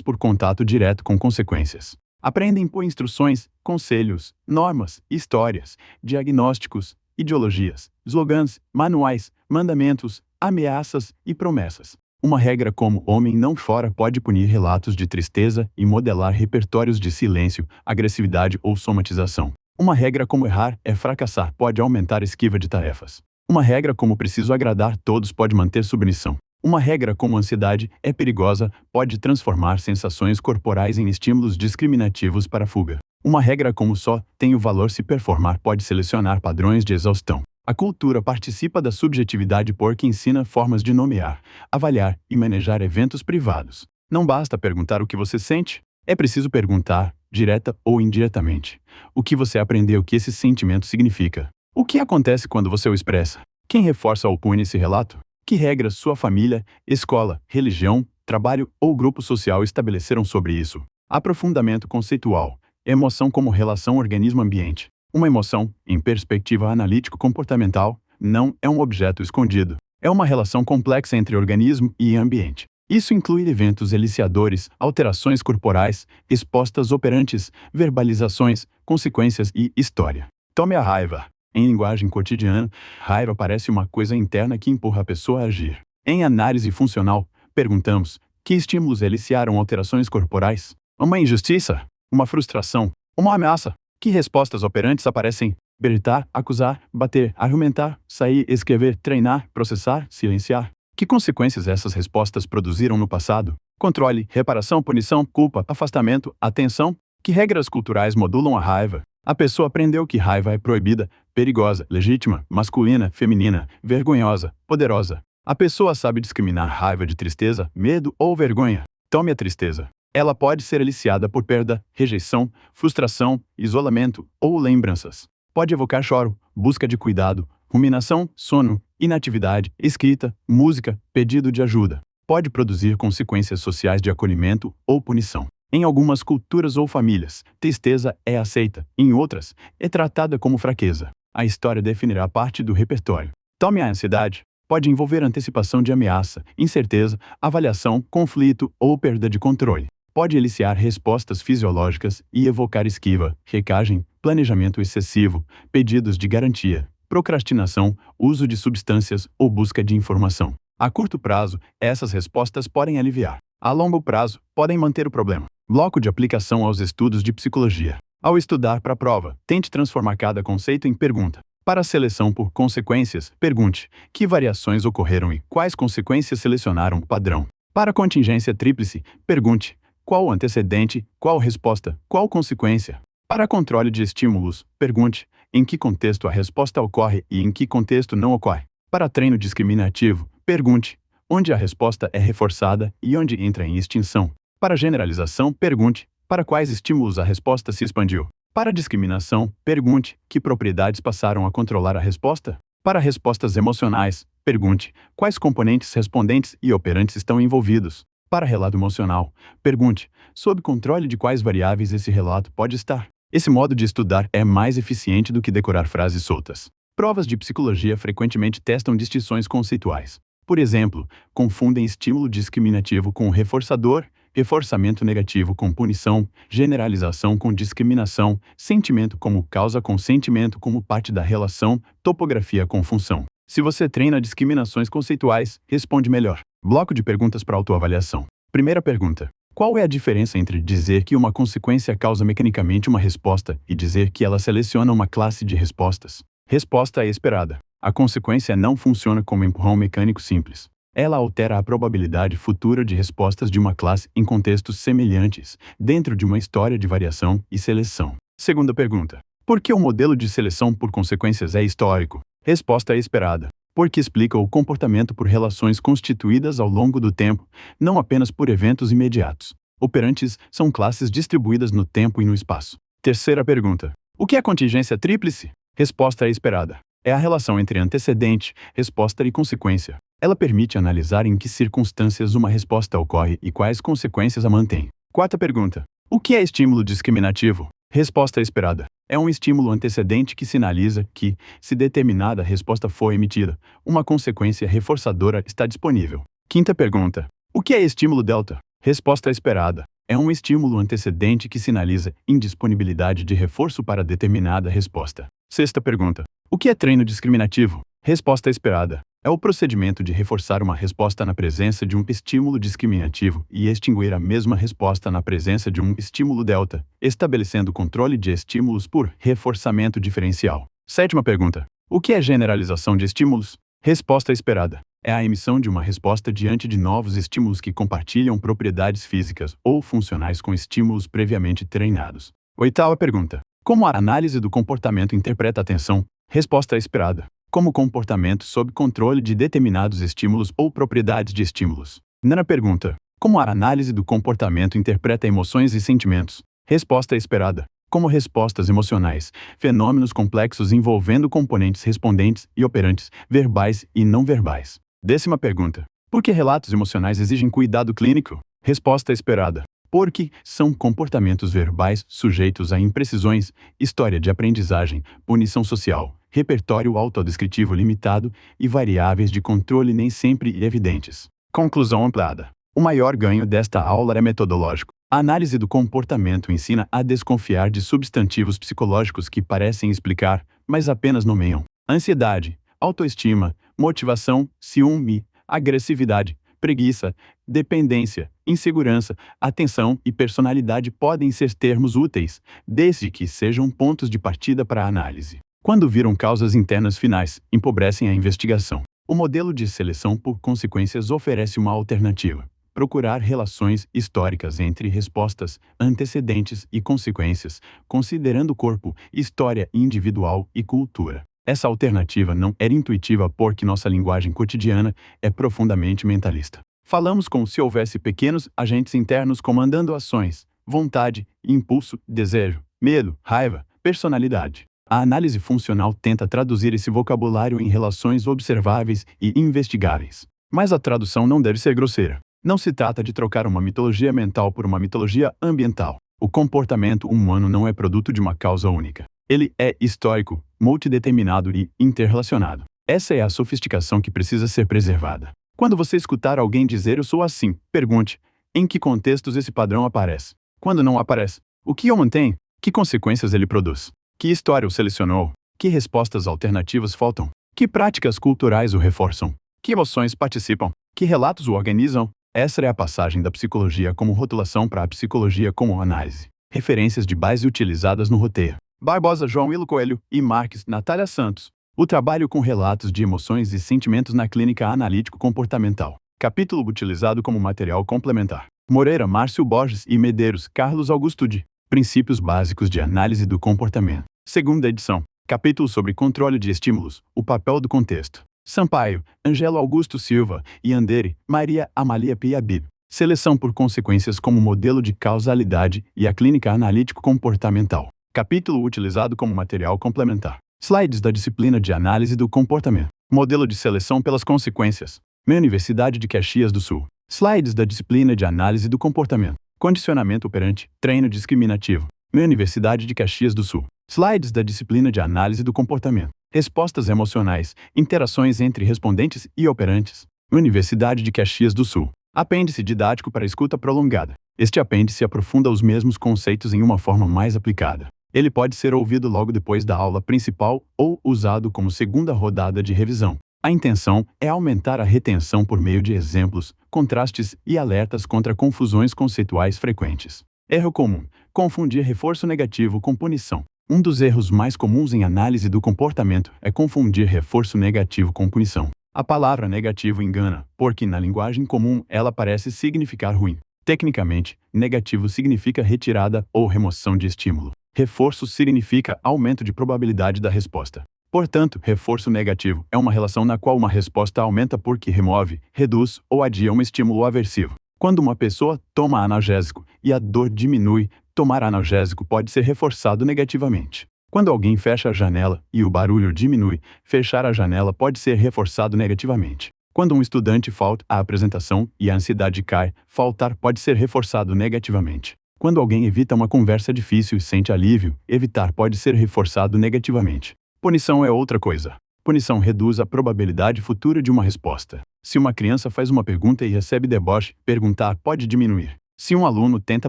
por contato direto com consequências. Aprendem por instruções, conselhos, normas, histórias, diagnósticos, ideologias, slogans, manuais, mandamentos, ameaças e promessas. Uma regra como homem não chora pode punir relatos de tristeza e modelar repertórios de silêncio, agressividade ou somatização. Uma regra como errar é fracassar pode aumentar a esquiva de tarefas. Uma regra como preciso agradar todos pode manter submissão. Uma regra como ansiedade é perigosa pode transformar sensações corporais em estímulos discriminativos para a fuga. Uma regra como só tem o valor se performar pode selecionar padrões de exaustão. A cultura participa da subjetividade porque ensina formas de nomear, avaliar e manejar eventos privados. Não basta perguntar o que você sente, é preciso perguntar, direta ou indiretamente, o que você aprendeu que esse sentimento significa. O que acontece quando você o expressa? Quem reforça ou pune esse relato? Que regras sua família, escola, religião, trabalho ou grupo social estabeleceram sobre isso? Aprofundamento conceitual. Emoção como relação organismo-ambiente. Uma emoção, em perspectiva analítico-comportamental, não é um objeto escondido. É uma relação complexa entre organismo e ambiente. Isso inclui eventos eliciadores, alterações corporais, respostas operantes, verbalizações, consequências e história. Tome a raiva. Em linguagem cotidiana, raiva parece uma coisa interna que empurra a pessoa a agir. Em análise funcional, perguntamos: que estímulos eliciaram alterações corporais? Uma injustiça? Uma frustração? Uma ameaça? Que respostas operantes aparecem? Gritar, acusar, bater, argumentar, sair, escrever, treinar, processar, silenciar. Que consequências essas respostas produziram no passado? Controle, reparação, punição, culpa, afastamento, atenção. Que regras culturais modulam a raiva? A pessoa aprendeu que raiva é proibida, perigosa, legítima, masculina, feminina, vergonhosa, poderosa. A pessoa sabe discriminar raiva de tristeza, medo ou vergonha. Tome a tristeza. Ela pode ser aliciada por perda, rejeição, frustração, isolamento ou lembranças. Pode evocar choro, busca de cuidado, ruminação, sono, inatividade, escrita, música, pedido de ajuda. Pode produzir consequências sociais de acolhimento ou punição. Em algumas culturas ou famílias, tristeza é aceita, em outras, é tratada como fraqueza. A história definirá parte do repertório. Tome a ansiedade. Pode envolver antecipação de ameaça, incerteza, avaliação, conflito ou perda de controle. Pode eliciar respostas fisiológicas e evocar esquiva, recagem, planejamento excessivo, pedidos de garantia, procrastinação, uso de substâncias ou busca de informação. A curto prazo, essas respostas podem aliviar. A longo prazo, podem manter o problema. Bloco de aplicação aos estudos de psicologia. Ao estudar para a prova, tente transformar cada conceito em pergunta. Para a seleção por consequências, pergunte: que variações ocorreram e quais consequências selecionaram o padrão? Para a contingência tríplice, pergunte: qual o antecedente, qual resposta, qual consequência? Para controle de estímulos, pergunte: em que contexto a resposta ocorre e em que contexto não ocorre? Para treino discriminativo, pergunte: onde a resposta é reforçada e onde entra em extinção? Para generalização, pergunte: para quais estímulos a resposta se expandiu? Para discriminação, pergunte: que propriedades passaram a controlar a resposta? Para respostas emocionais, pergunte: quais componentes respondentes e operantes estão envolvidos? Para relato emocional, pergunte: sob controle de quais variáveis esse relato pode estar? Esse modo de estudar é mais eficiente do que decorar frases soltas. Provas de psicologia frequentemente testam distinções conceituais. Por exemplo, confundem estímulo discriminativo com reforçador, reforçamento negativo com punição, generalização com discriminação, sentimento como causa com sentimento como parte da relação, topografia com função. Se você treina discriminações conceituais, responde melhor. Bloco de perguntas para autoavaliação. Primeira pergunta: qual é a diferença entre dizer que uma consequência causa mecanicamente uma resposta e dizer que ela seleciona uma classe de respostas? Resposta é esperada. A consequência não funciona como empurrão mecânico simples. Ela altera a probabilidade futura de respostas de uma classe em contextos semelhantes, dentro de uma história de variação e seleção. Segunda pergunta: por que o modelo de seleção por consequências é histórico? Resposta é esperada. Porque explica o comportamento por relações constituídas ao longo do tempo, não apenas por eventos imediatos. Operantes são classes distribuídas no tempo e no espaço. Terceira pergunta: o que é contingência tríplice? Resposta é esperada. É a relação entre antecedente, resposta e consequência. Ela permite analisar em que circunstâncias uma resposta ocorre e quais consequências a mantém. Quarta pergunta: o que é estímulo discriminativo? Resposta esperada. É um estímulo antecedente que sinaliza que, se determinada resposta for emitida, uma consequência reforçadora está disponível. Quinta pergunta. O que é estímulo delta? Resposta esperada. É um estímulo antecedente que sinaliza indisponibilidade de reforço para determinada resposta. Sexta pergunta. O que é treino discriminativo? Resposta esperada. É o procedimento de reforçar uma resposta na presença de um estímulo discriminativo e extinguir a mesma resposta na presença de um estímulo delta, estabelecendo controle de estímulos por reforçamento diferencial. Sétima pergunta. O que é generalização de estímulos? Resposta esperada. É a emissão de uma resposta diante de novos estímulos que compartilham propriedades físicas ou funcionais com estímulos previamente treinados. Oitava pergunta. Como a análise do comportamento interpreta a atenção? Resposta esperada. Como comportamento sob controle de determinados estímulos ou propriedades de estímulos. Nona pergunta. Como a análise do comportamento interpreta emoções e sentimentos? Resposta esperada. Como respostas emocionais, fenômenos complexos envolvendo componentes respondentes e operantes, verbais e não verbais. Décima pergunta. Por que relatos emocionais exigem cuidado clínico? Resposta esperada. Porque são comportamentos verbais sujeitos a imprecisões, história de aprendizagem, punição social, repertório autodescritivo limitado e variáveis de controle nem sempre evidentes. Conclusão ampliada. O maior ganho desta aula é metodológico. A análise do comportamento ensina a desconfiar de substantivos psicológicos que parecem explicar, mas apenas nomeiam. Ansiedade, autoestima, motivação, ciúme, agressividade, preguiça, dependência, insegurança, atenção e personalidade podem ser termos úteis, desde que sejam pontos de partida para a análise. Quando viram causas internas finais, empobrecem a investigação. O modelo de seleção por consequências oferece uma alternativa. Procurar relações históricas entre respostas, antecedentes e consequências, considerando corpo, história individual e cultura. Essa alternativa não era intuitiva porque nossa linguagem cotidiana é profundamente mentalista. Falamos como se houvesse pequenos agentes internos comandando ações, vontade, impulso, desejo, medo, raiva, personalidade. A análise funcional tenta traduzir esse vocabulário em relações observáveis e investigáveis. Mas a tradução não deve ser grosseira. Não se trata de trocar uma mitologia mental por uma mitologia ambiental. O comportamento humano não é produto de uma causa única. Ele é histórico, multideterminado e interrelacionado. Essa é a sofisticação que precisa ser preservada. Quando você escutar alguém dizer "eu sou assim", pergunte: em que contextos esse padrão aparece? Quando não aparece, o que o mantém? Que consequências ele produz? Que história o selecionou? Que respostas alternativas faltam? Que práticas culturais o reforçam? Que emoções participam? Que relatos o organizam? Essa é a passagem da psicologia como rotulação para a psicologia como análise. Referências de base utilizadas no roteiro. Barbosa, João Hilo Coelho e Marques, Natália Santos. O trabalho com relatos de emoções e sentimentos na clínica analítico-comportamental. Capítulo utilizado como material complementar. Moreira, Márcio Borges e Medeiros, Carlos Augusto de Princípios Básicos de Análise do Comportamento. Segunda edição. Capítulo sobre controle de estímulos, o papel do contexto. Sampaio, Angelo Augusto Silva e Andere, Maria Amalia Piabib. Seleção por consequências como modelo de causalidade e a clínica analítico-comportamental. Capítulo utilizado como material complementar. Slides da disciplina de análise do comportamento. Modelo de seleção pelas consequências. Minha Universidade de Caxias do Sul. Slides da disciplina de análise do comportamento. Condicionamento operante, treino discriminativo. Minha Universidade de Caxias do Sul. Slides da disciplina de análise do comportamento. Respostas emocionais, interações entre respondentes e operantes. Universidade de Caxias do Sul. Apêndice didático para escuta prolongada. Este apêndice aprofunda os mesmos conceitos em uma forma mais aplicada. Ele pode ser ouvido logo depois da aula principal ou usado como segunda rodada de revisão. A intenção é aumentar a retenção por meio de exemplos, contrastes e alertas contra confusões conceituais frequentes. Erro comum: confundir reforço negativo com punição. Um dos erros mais comuns em análise do comportamento é confundir reforço negativo com punição. A palavra negativo engana, porque na linguagem comum ela parece significar ruim. Tecnicamente, negativo significa retirada ou remoção de estímulo. Reforço significa aumento de probabilidade da resposta. Portanto, reforço negativo é uma relação na qual uma resposta aumenta porque remove, reduz ou adia um estímulo aversivo. Quando uma pessoa toma analgésico e a dor diminui, tomar analgésico pode ser reforçado negativamente. Quando alguém fecha a janela e o barulho diminui, fechar a janela pode ser reforçado negativamente. Quando um estudante falta à apresentação e a ansiedade cai, faltar pode ser reforçado negativamente. Quando alguém evita uma conversa difícil e sente alívio, evitar pode ser reforçado negativamente. Punição é outra coisa. Punição reduz a probabilidade futura de uma resposta. Se uma criança faz uma pergunta e recebe deboche, perguntar pode diminuir. Se um aluno tenta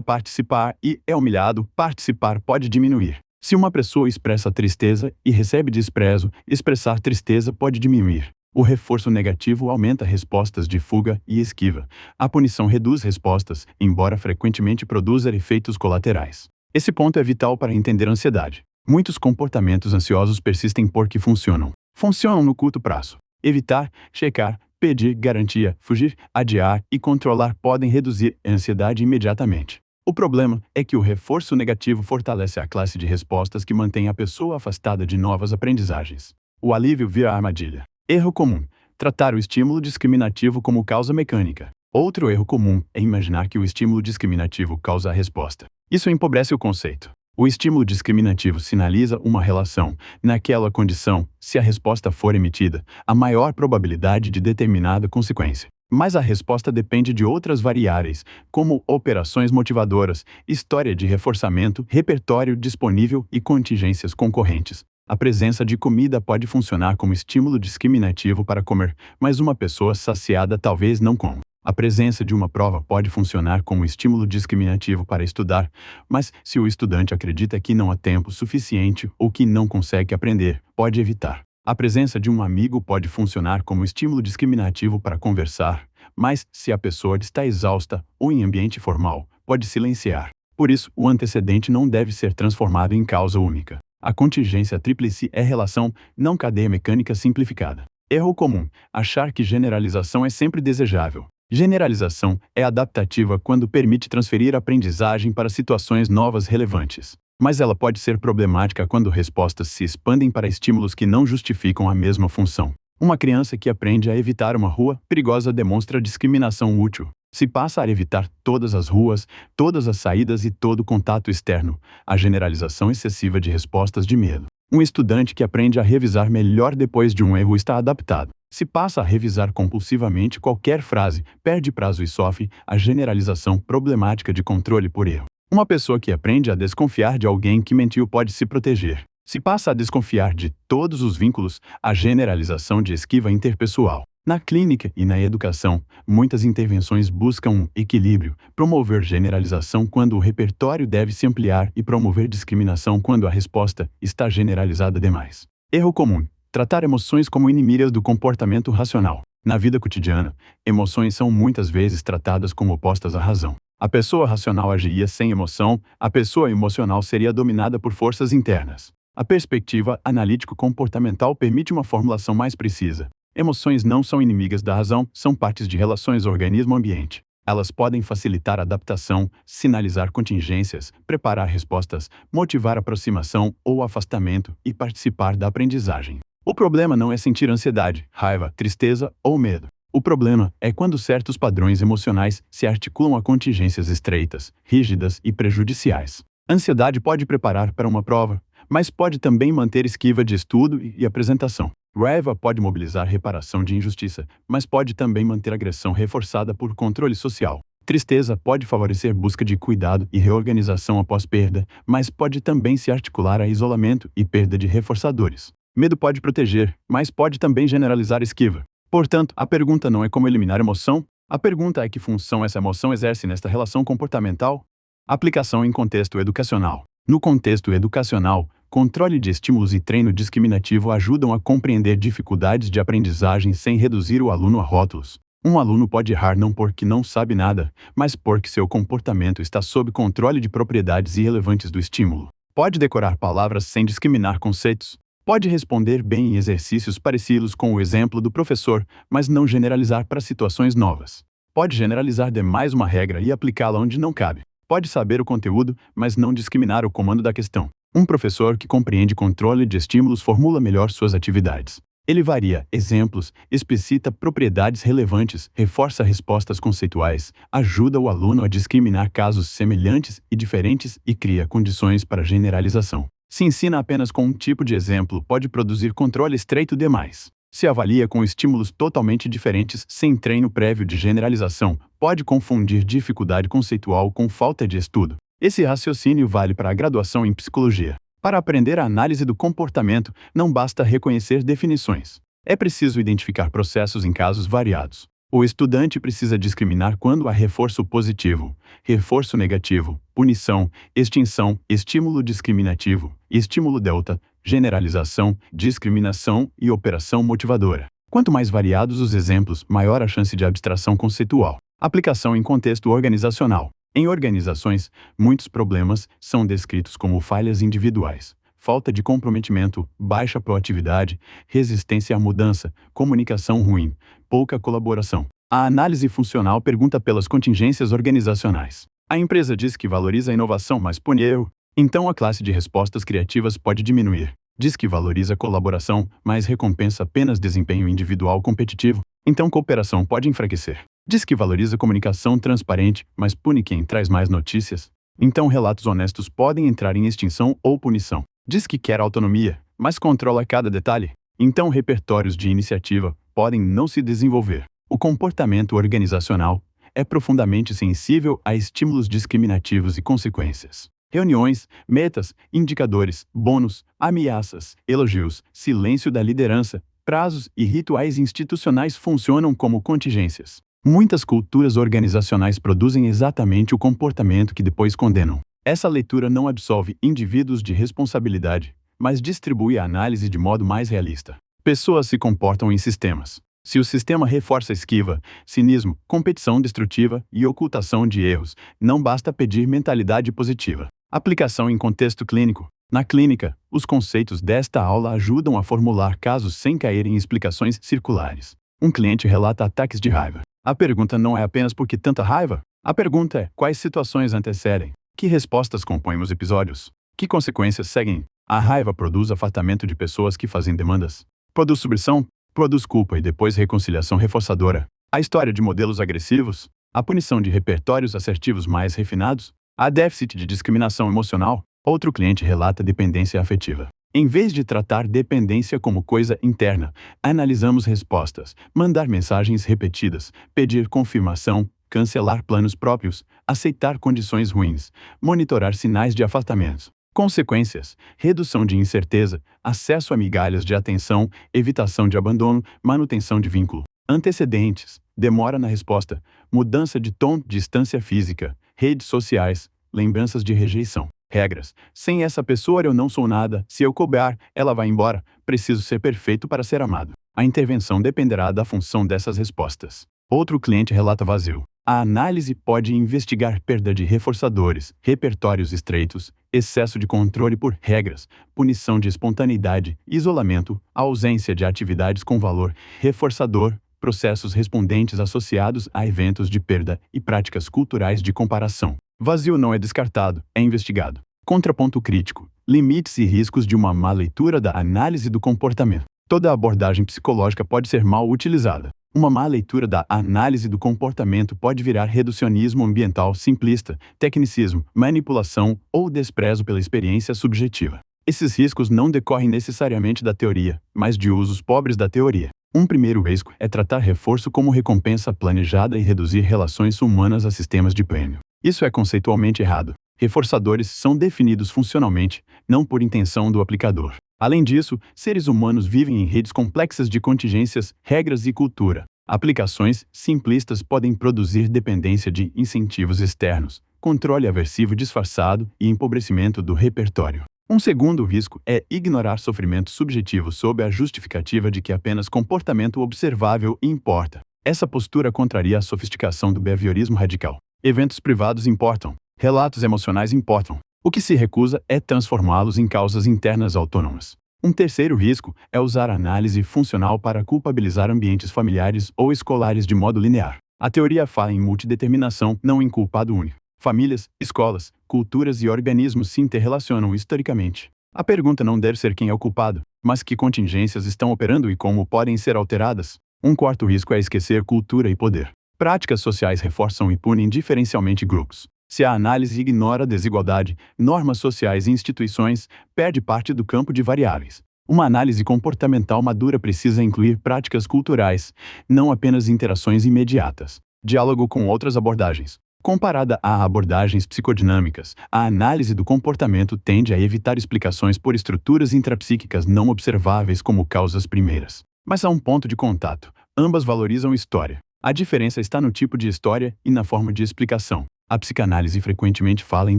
participar e é humilhado, participar pode diminuir. Se uma pessoa expressa tristeza e recebe desprezo, expressar tristeza pode diminuir. O reforço negativo aumenta respostas de fuga e esquiva. A punição reduz respostas, embora frequentemente produza efeitos colaterais. Esse ponto é vital para entender a ansiedade. Muitos comportamentos ansiosos persistem porque funcionam. Funcionam no curto prazo. Evitar, checar, pedir garantia, fugir, adiar e controlar podem reduzir a ansiedade imediatamente. O problema é que o reforço negativo fortalece a classe de respostas que mantém a pessoa afastada de novas aprendizagens. O alívio vira armadilha. Erro comum: tratar o estímulo discriminativo como causa mecânica. Outro erro comum é imaginar que o estímulo discriminativo causa a resposta. Isso empobrece o conceito. O estímulo discriminativo sinaliza uma relação. Naquela condição, se a resposta for emitida, há maior probabilidade de determinada consequência. Mas a resposta depende de outras variáveis, como operações motivadoras, história de reforçamento, repertório disponível e contingências concorrentes. A presença de comida pode funcionar como estímulo discriminativo para comer, mas uma pessoa saciada talvez não coma. A presença de uma prova pode funcionar como estímulo discriminativo para estudar, mas se o estudante acredita que não há tempo suficiente ou que não consegue aprender, pode evitar. A presença de um amigo pode funcionar como estímulo discriminativo para conversar, mas se a pessoa está exausta ou em ambiente formal, pode silenciar. Por isso, o antecedente não deve ser transformado em causa única. A contingência tríplice é relação, não cadeia mecânica simplificada. Erro comum: achar que generalização é sempre desejável. Generalização é adaptativa quando permite transferir aprendizagem para situações novas relevantes. Mas ela pode ser problemática quando respostas se expandem para estímulos que não justificam a mesma função. Uma criança que aprende a evitar uma rua perigosa demonstra discriminação útil. Se passa a evitar todas as ruas, todas as saídas e todo contato externo, a generalização excessiva de respostas de medo. Um estudante que aprende a revisar melhor depois de um erro está adaptado. Se passa a revisar compulsivamente qualquer frase, perde prazo e sofre a generalização problemática de controle por erro. Uma pessoa que aprende a desconfiar de alguém que mentiu pode se proteger. Se passa a desconfiar de todos os vínculos, a generalização de esquiva interpessoal. Na clínica e na educação, muitas intervenções buscam um equilíbrio, promover generalização quando o repertório deve se ampliar e promover discriminação quando a resposta está generalizada demais. Erro comum: tratar emoções como inimigas do comportamento racional. Na vida cotidiana, emoções são muitas vezes tratadas como opostas à razão. A pessoa racional agiria sem emoção, a pessoa emocional seria dominada por forças internas. A perspectiva analítico-comportamental permite uma formulação mais precisa. Emoções não são inimigas da razão, são partes de relações organismo-ambiente. Elas podem facilitar a adaptação, sinalizar contingências, preparar respostas, motivar aproximação ou afastamento e participar da aprendizagem. O problema não é sentir ansiedade, raiva, tristeza ou medo. O problema é quando certos padrões emocionais se articulam a contingências estreitas, rígidas e prejudiciais. Ansiedade pode preparar para uma prova, mas pode também manter esquiva de estudo e apresentação. Raiva pode mobilizar reparação de injustiça, mas pode também manter agressão reforçada por controle social. Tristeza pode favorecer busca de cuidado e reorganização após perda, mas pode também se articular a isolamento e perda de reforçadores. Medo pode proteger, mas pode também generalizar esquiva. Portanto, a pergunta não é como eliminar emoção, a pergunta é que função essa emoção exerce nesta relação comportamental. Aplicação em contexto educacional. No contexto educacional, controle de estímulos e treino discriminativo ajudam a compreender dificuldades de aprendizagem sem reduzir o aluno a rótulos. Um aluno pode errar não porque não sabe nada, mas porque seu comportamento está sob controle de propriedades irrelevantes do estímulo. Pode decorar palavras sem discriminar conceitos. Pode responder bem em exercícios parecidos com o exemplo do professor, mas não generalizar para situações novas. Pode generalizar demais uma regra e aplicá-la onde não cabe. Pode saber o conteúdo, mas não discriminar o comando da questão. Um professor que compreende controle de estímulos formula melhor suas atividades. Ele varia exemplos, explicita propriedades relevantes, reforça respostas conceituais, ajuda o aluno a discriminar casos semelhantes e diferentes e cria condições para generalização. Se ensina apenas com um tipo de exemplo, pode produzir controle estreito demais. Se avalia com estímulos totalmente diferentes sem treino prévio de generalização, pode confundir dificuldade conceitual com falta de estudo. Esse raciocínio vale para a graduação em psicologia. Para aprender a análise do comportamento, não basta reconhecer definições. É preciso identificar processos em casos variados. O estudante precisa discriminar quando há reforço positivo, reforço negativo, punição, extinção, estímulo discriminativo, estímulo delta, generalização, discriminação e operação motivadora. Quanto mais variados os exemplos, maior a chance de abstração conceitual. Aplicação em contexto organizacional. Em organizações, muitos problemas são descritos como falhas individuais, falta de comprometimento, baixa proatividade, resistência à mudança, comunicação ruim, pouca colaboração. A análise funcional pergunta pelas contingências organizacionais. A empresa diz que valoriza a inovação, mas pune erro. Então a classe de respostas criativas pode diminuir. Diz que valoriza a colaboração, mas recompensa apenas desempenho individual competitivo. Então cooperação pode enfraquecer. Diz que valoriza comunicação transparente, mas pune quem traz mais notícias. Então relatos honestos podem entrar em extinção ou punição. Diz que quer autonomia, mas controla cada detalhe. Então repertórios de iniciativa podem não se desenvolver. O comportamento organizacional é profundamente sensível a estímulos discriminativos e consequências. Reuniões, metas, indicadores, bônus, ameaças, elogios, silêncio da liderança, prazos e rituais institucionais funcionam como contingências. Muitas culturas organizacionais produzem exatamente o comportamento que depois condenam. Essa leitura não absolve indivíduos de responsabilidade, mas distribui a análise de modo mais realista. Pessoas se comportam em sistemas. Se o sistema reforça esquiva, cinismo, competição destrutiva e ocultação de erros, não basta pedir mentalidade positiva. Aplicação em contexto clínico. Na clínica, os conceitos desta aula ajudam a formular casos sem cair em explicações circulares. Um cliente relata ataques de raiva. A pergunta não é apenas por que tanta raiva? A pergunta é: quais situações antecedem? Que respostas compõem os episódios? Que consequências seguem? A raiva produz afastamento de pessoas que fazem demandas. Produz subversão, produz culpa e depois reconciliação reforçadora. A história de modelos agressivos, a punição de repertórios assertivos mais refinados, a déficit de discriminação emocional. Outro cliente relata dependência afetiva. Em vez de tratar dependência como coisa interna, analisamos respostas, mandar mensagens repetidas, pedir confirmação, cancelar planos próprios, aceitar condições ruins, monitorar sinais de afastamento. Consequências: redução de incerteza, acesso a migalhas de atenção, evitação de abandono, manutenção de vínculo. Antecedentes: demora na resposta, mudança de tom, distância física, redes sociais, lembranças de rejeição. Regras: sem essa pessoa eu não sou nada, se eu cobrar, ela vai embora, preciso ser perfeito para ser amado. A intervenção dependerá da função dessas respostas. Outro cliente relata vazio. A análise pode investigar perda de reforçadores, repertórios estreitos, excesso de controle por regras, punição de espontaneidade, isolamento, ausência de atividades com valor reforçador, processos respondentes associados a eventos de perda e práticas culturais de comparação. Vazio não é descartado, é investigado. Contraponto crítico: limites e riscos de uma má leitura da análise do comportamento. Toda abordagem psicológica pode ser mal utilizada. Uma má leitura da análise do comportamento pode virar reducionismo ambiental simplista, tecnicismo, manipulação ou desprezo pela experiência subjetiva. Esses riscos não decorrem necessariamente da teoria, mas de usos pobres da teoria. Um primeiro risco é tratar reforço como recompensa planejada e reduzir relações humanas a sistemas de prêmio. Isso é conceitualmente errado. Reforçadores são definidos funcionalmente, não por intenção do aplicador. Além disso, seres humanos vivem em redes complexas de contingências, regras e cultura. Aplicações simplistas podem produzir dependência de incentivos externos, controle aversivo disfarçado e empobrecimento do repertório. Um segundo risco é ignorar sofrimento subjetivo sob a justificativa de que apenas comportamento observável importa. Essa postura contraria a sofisticação do behaviorismo radical. Eventos privados importam. Relatos emocionais importam. O que se recusa é transformá-los em causas internas autônomas. Um terceiro risco é usar análise funcional para culpabilizar ambientes familiares ou escolares de modo linear. A teoria fala em multideterminação, não em culpado único. Famílias, escolas, culturas e organismos se interrelacionam historicamente. A pergunta não deve ser quem é o culpado, mas que contingências estão operando e como podem ser alteradas. Um quarto risco é esquecer cultura e poder. Práticas sociais reforçam e punem diferencialmente grupos. Se a análise ignora a desigualdade, normas sociais e instituições, perde parte do campo de variáveis. Uma análise comportamental madura precisa incluir práticas culturais, não apenas interações imediatas. Diálogo com outras abordagens. Comparada a abordagens psicodinâmicas, a análise do comportamento tende a evitar explicações por estruturas intrapsíquicas não observáveis como causas primeiras. Mas há um ponto de contato. Ambas valorizam história. A diferença está no tipo de história e na forma de explicação. A psicanálise frequentemente fala em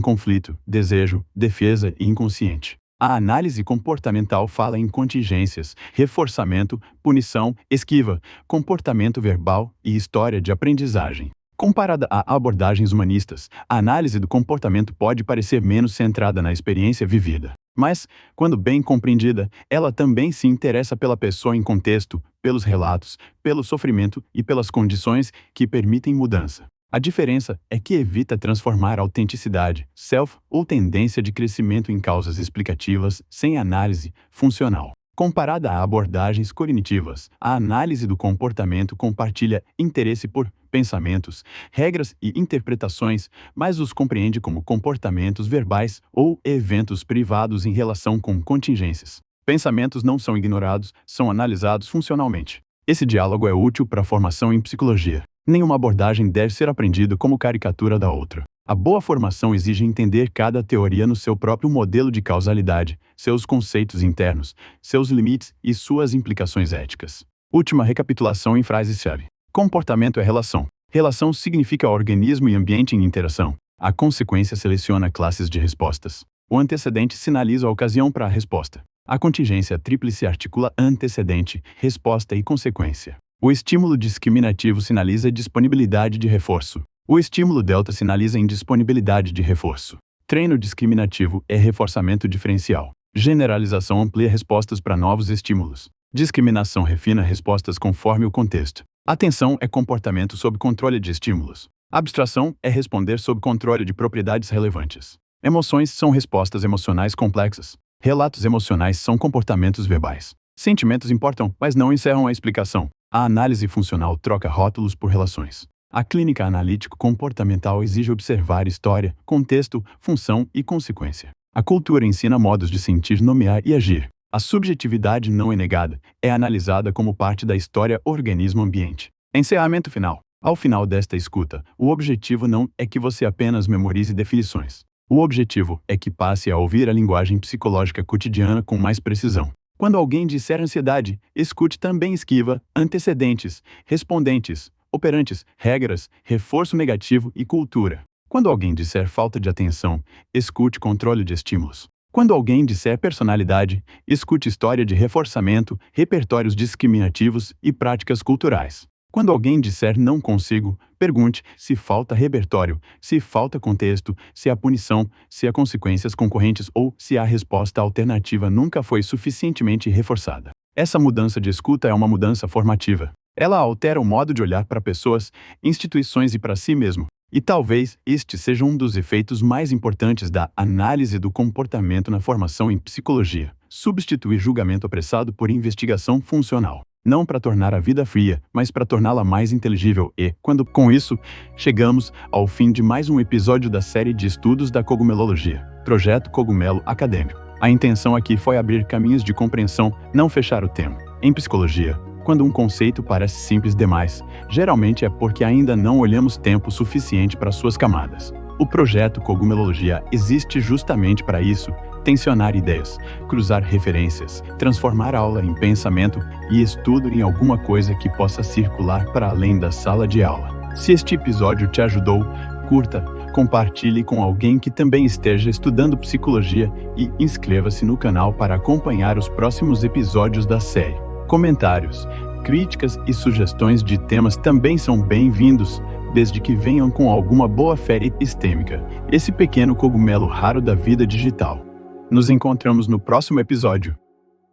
conflito, desejo, defesa e inconsciente. A análise comportamental fala em contingências, reforçamento, punição, esquiva, comportamento verbal e história de aprendizagem. Comparada a abordagens humanistas, a análise do comportamento pode parecer menos centrada na experiência vivida. Mas, quando bem compreendida, ela também se interessa pela pessoa em contexto, pelos relatos, pelo sofrimento e pelas condições que permitem mudança. A diferença é que evita transformar autenticidade, self ou tendência de crescimento em causas explicativas sem análise funcional. Comparada a abordagens cognitivas, a análise do comportamento compartilha interesse por pensamentos, regras e interpretações, mas os compreende como comportamentos verbais ou eventos privados em relação com contingências. Pensamentos não são ignorados, são analisados funcionalmente. Esse diálogo é útil para a formação em psicologia. Nenhuma abordagem deve ser aprendida como caricatura da outra. A boa formação exige entender cada teoria no seu próprio modelo de causalidade, seus conceitos internos, seus limites e suas implicações éticas. Última recapitulação em frases-chave. Comportamento é relação. Relação significa organismo e ambiente em interação. A consequência seleciona classes de respostas. O antecedente sinaliza a ocasião para a resposta. A contingência tríplice articula antecedente, resposta e consequência. O estímulo discriminativo sinaliza disponibilidade de reforço. O estímulo delta sinaliza indisponibilidade de reforço. Treino discriminativo é reforçamento diferencial. Generalização amplia respostas para novos estímulos. Discriminação refina respostas conforme o contexto. Atenção é comportamento sob controle de estímulos. Abstração é responder sob controle de propriedades relevantes. Emoções são respostas emocionais complexas. Relatos emocionais são comportamentos verbais. Sentimentos importam, mas não encerram a explicação. A análise funcional troca rótulos por relações. A clínica analítico-comportamental exige observar história, contexto, função e consequência. A cultura ensina modos de sentir, nomear e agir. A subjetividade não é negada, é analisada como parte da história organismo-ambiente. Encerramento final. Ao final desta escuta, o objetivo não é que você apenas memorize definições. O objetivo é que passe a ouvir a linguagem psicológica cotidiana com mais precisão. Quando alguém disser ansiedade, escute também esquiva, antecedentes, respondentes, operantes, regras, reforço negativo e cultura. Quando alguém disser falta de atenção, escute controle de estímulos. Quando alguém disser personalidade, escute história de reforçamento, repertórios discriminativos e práticas culturais. Quando alguém disser não consigo, pergunte se falta repertório, se falta contexto, se há punição, se há consequências concorrentes ou se a resposta alternativa nunca foi suficientemente reforçada. Essa mudança de escuta é uma mudança formativa. Ela altera o modo de olhar para pessoas, instituições e para si mesmo. E talvez este seja um dos efeitos mais importantes da análise do comportamento na formação em psicologia. Substituir julgamento apressado por investigação funcional. Não para tornar a vida fria, mas para torná-la mais inteligível e, com isso, chegamos ao fim de mais um episódio da série de estudos da cogumelologia, Projeto Cogumelo Acadêmico. A intenção aqui foi abrir caminhos de compreensão, não fechar o tema. Em psicologia, quando um conceito parece simples demais, geralmente é porque ainda não olhamos tempo suficiente para suas camadas. O projeto Cogumelologia existe justamente para isso: tensionar ideias, cruzar referências, transformar a aula em pensamento e estudo em alguma coisa que possa circular para além da sala de aula. Se este episódio te ajudou, curta, compartilhe com alguém que também esteja estudando psicologia e inscreva-se no canal para acompanhar os próximos episódios da série. Comentários, críticas e sugestões de temas também são bem-vindos, desde que venham com alguma boa-fé epistêmica, esse pequeno cogumelo raro da vida digital. Nos encontramos no próximo episódio.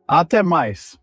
Até mais!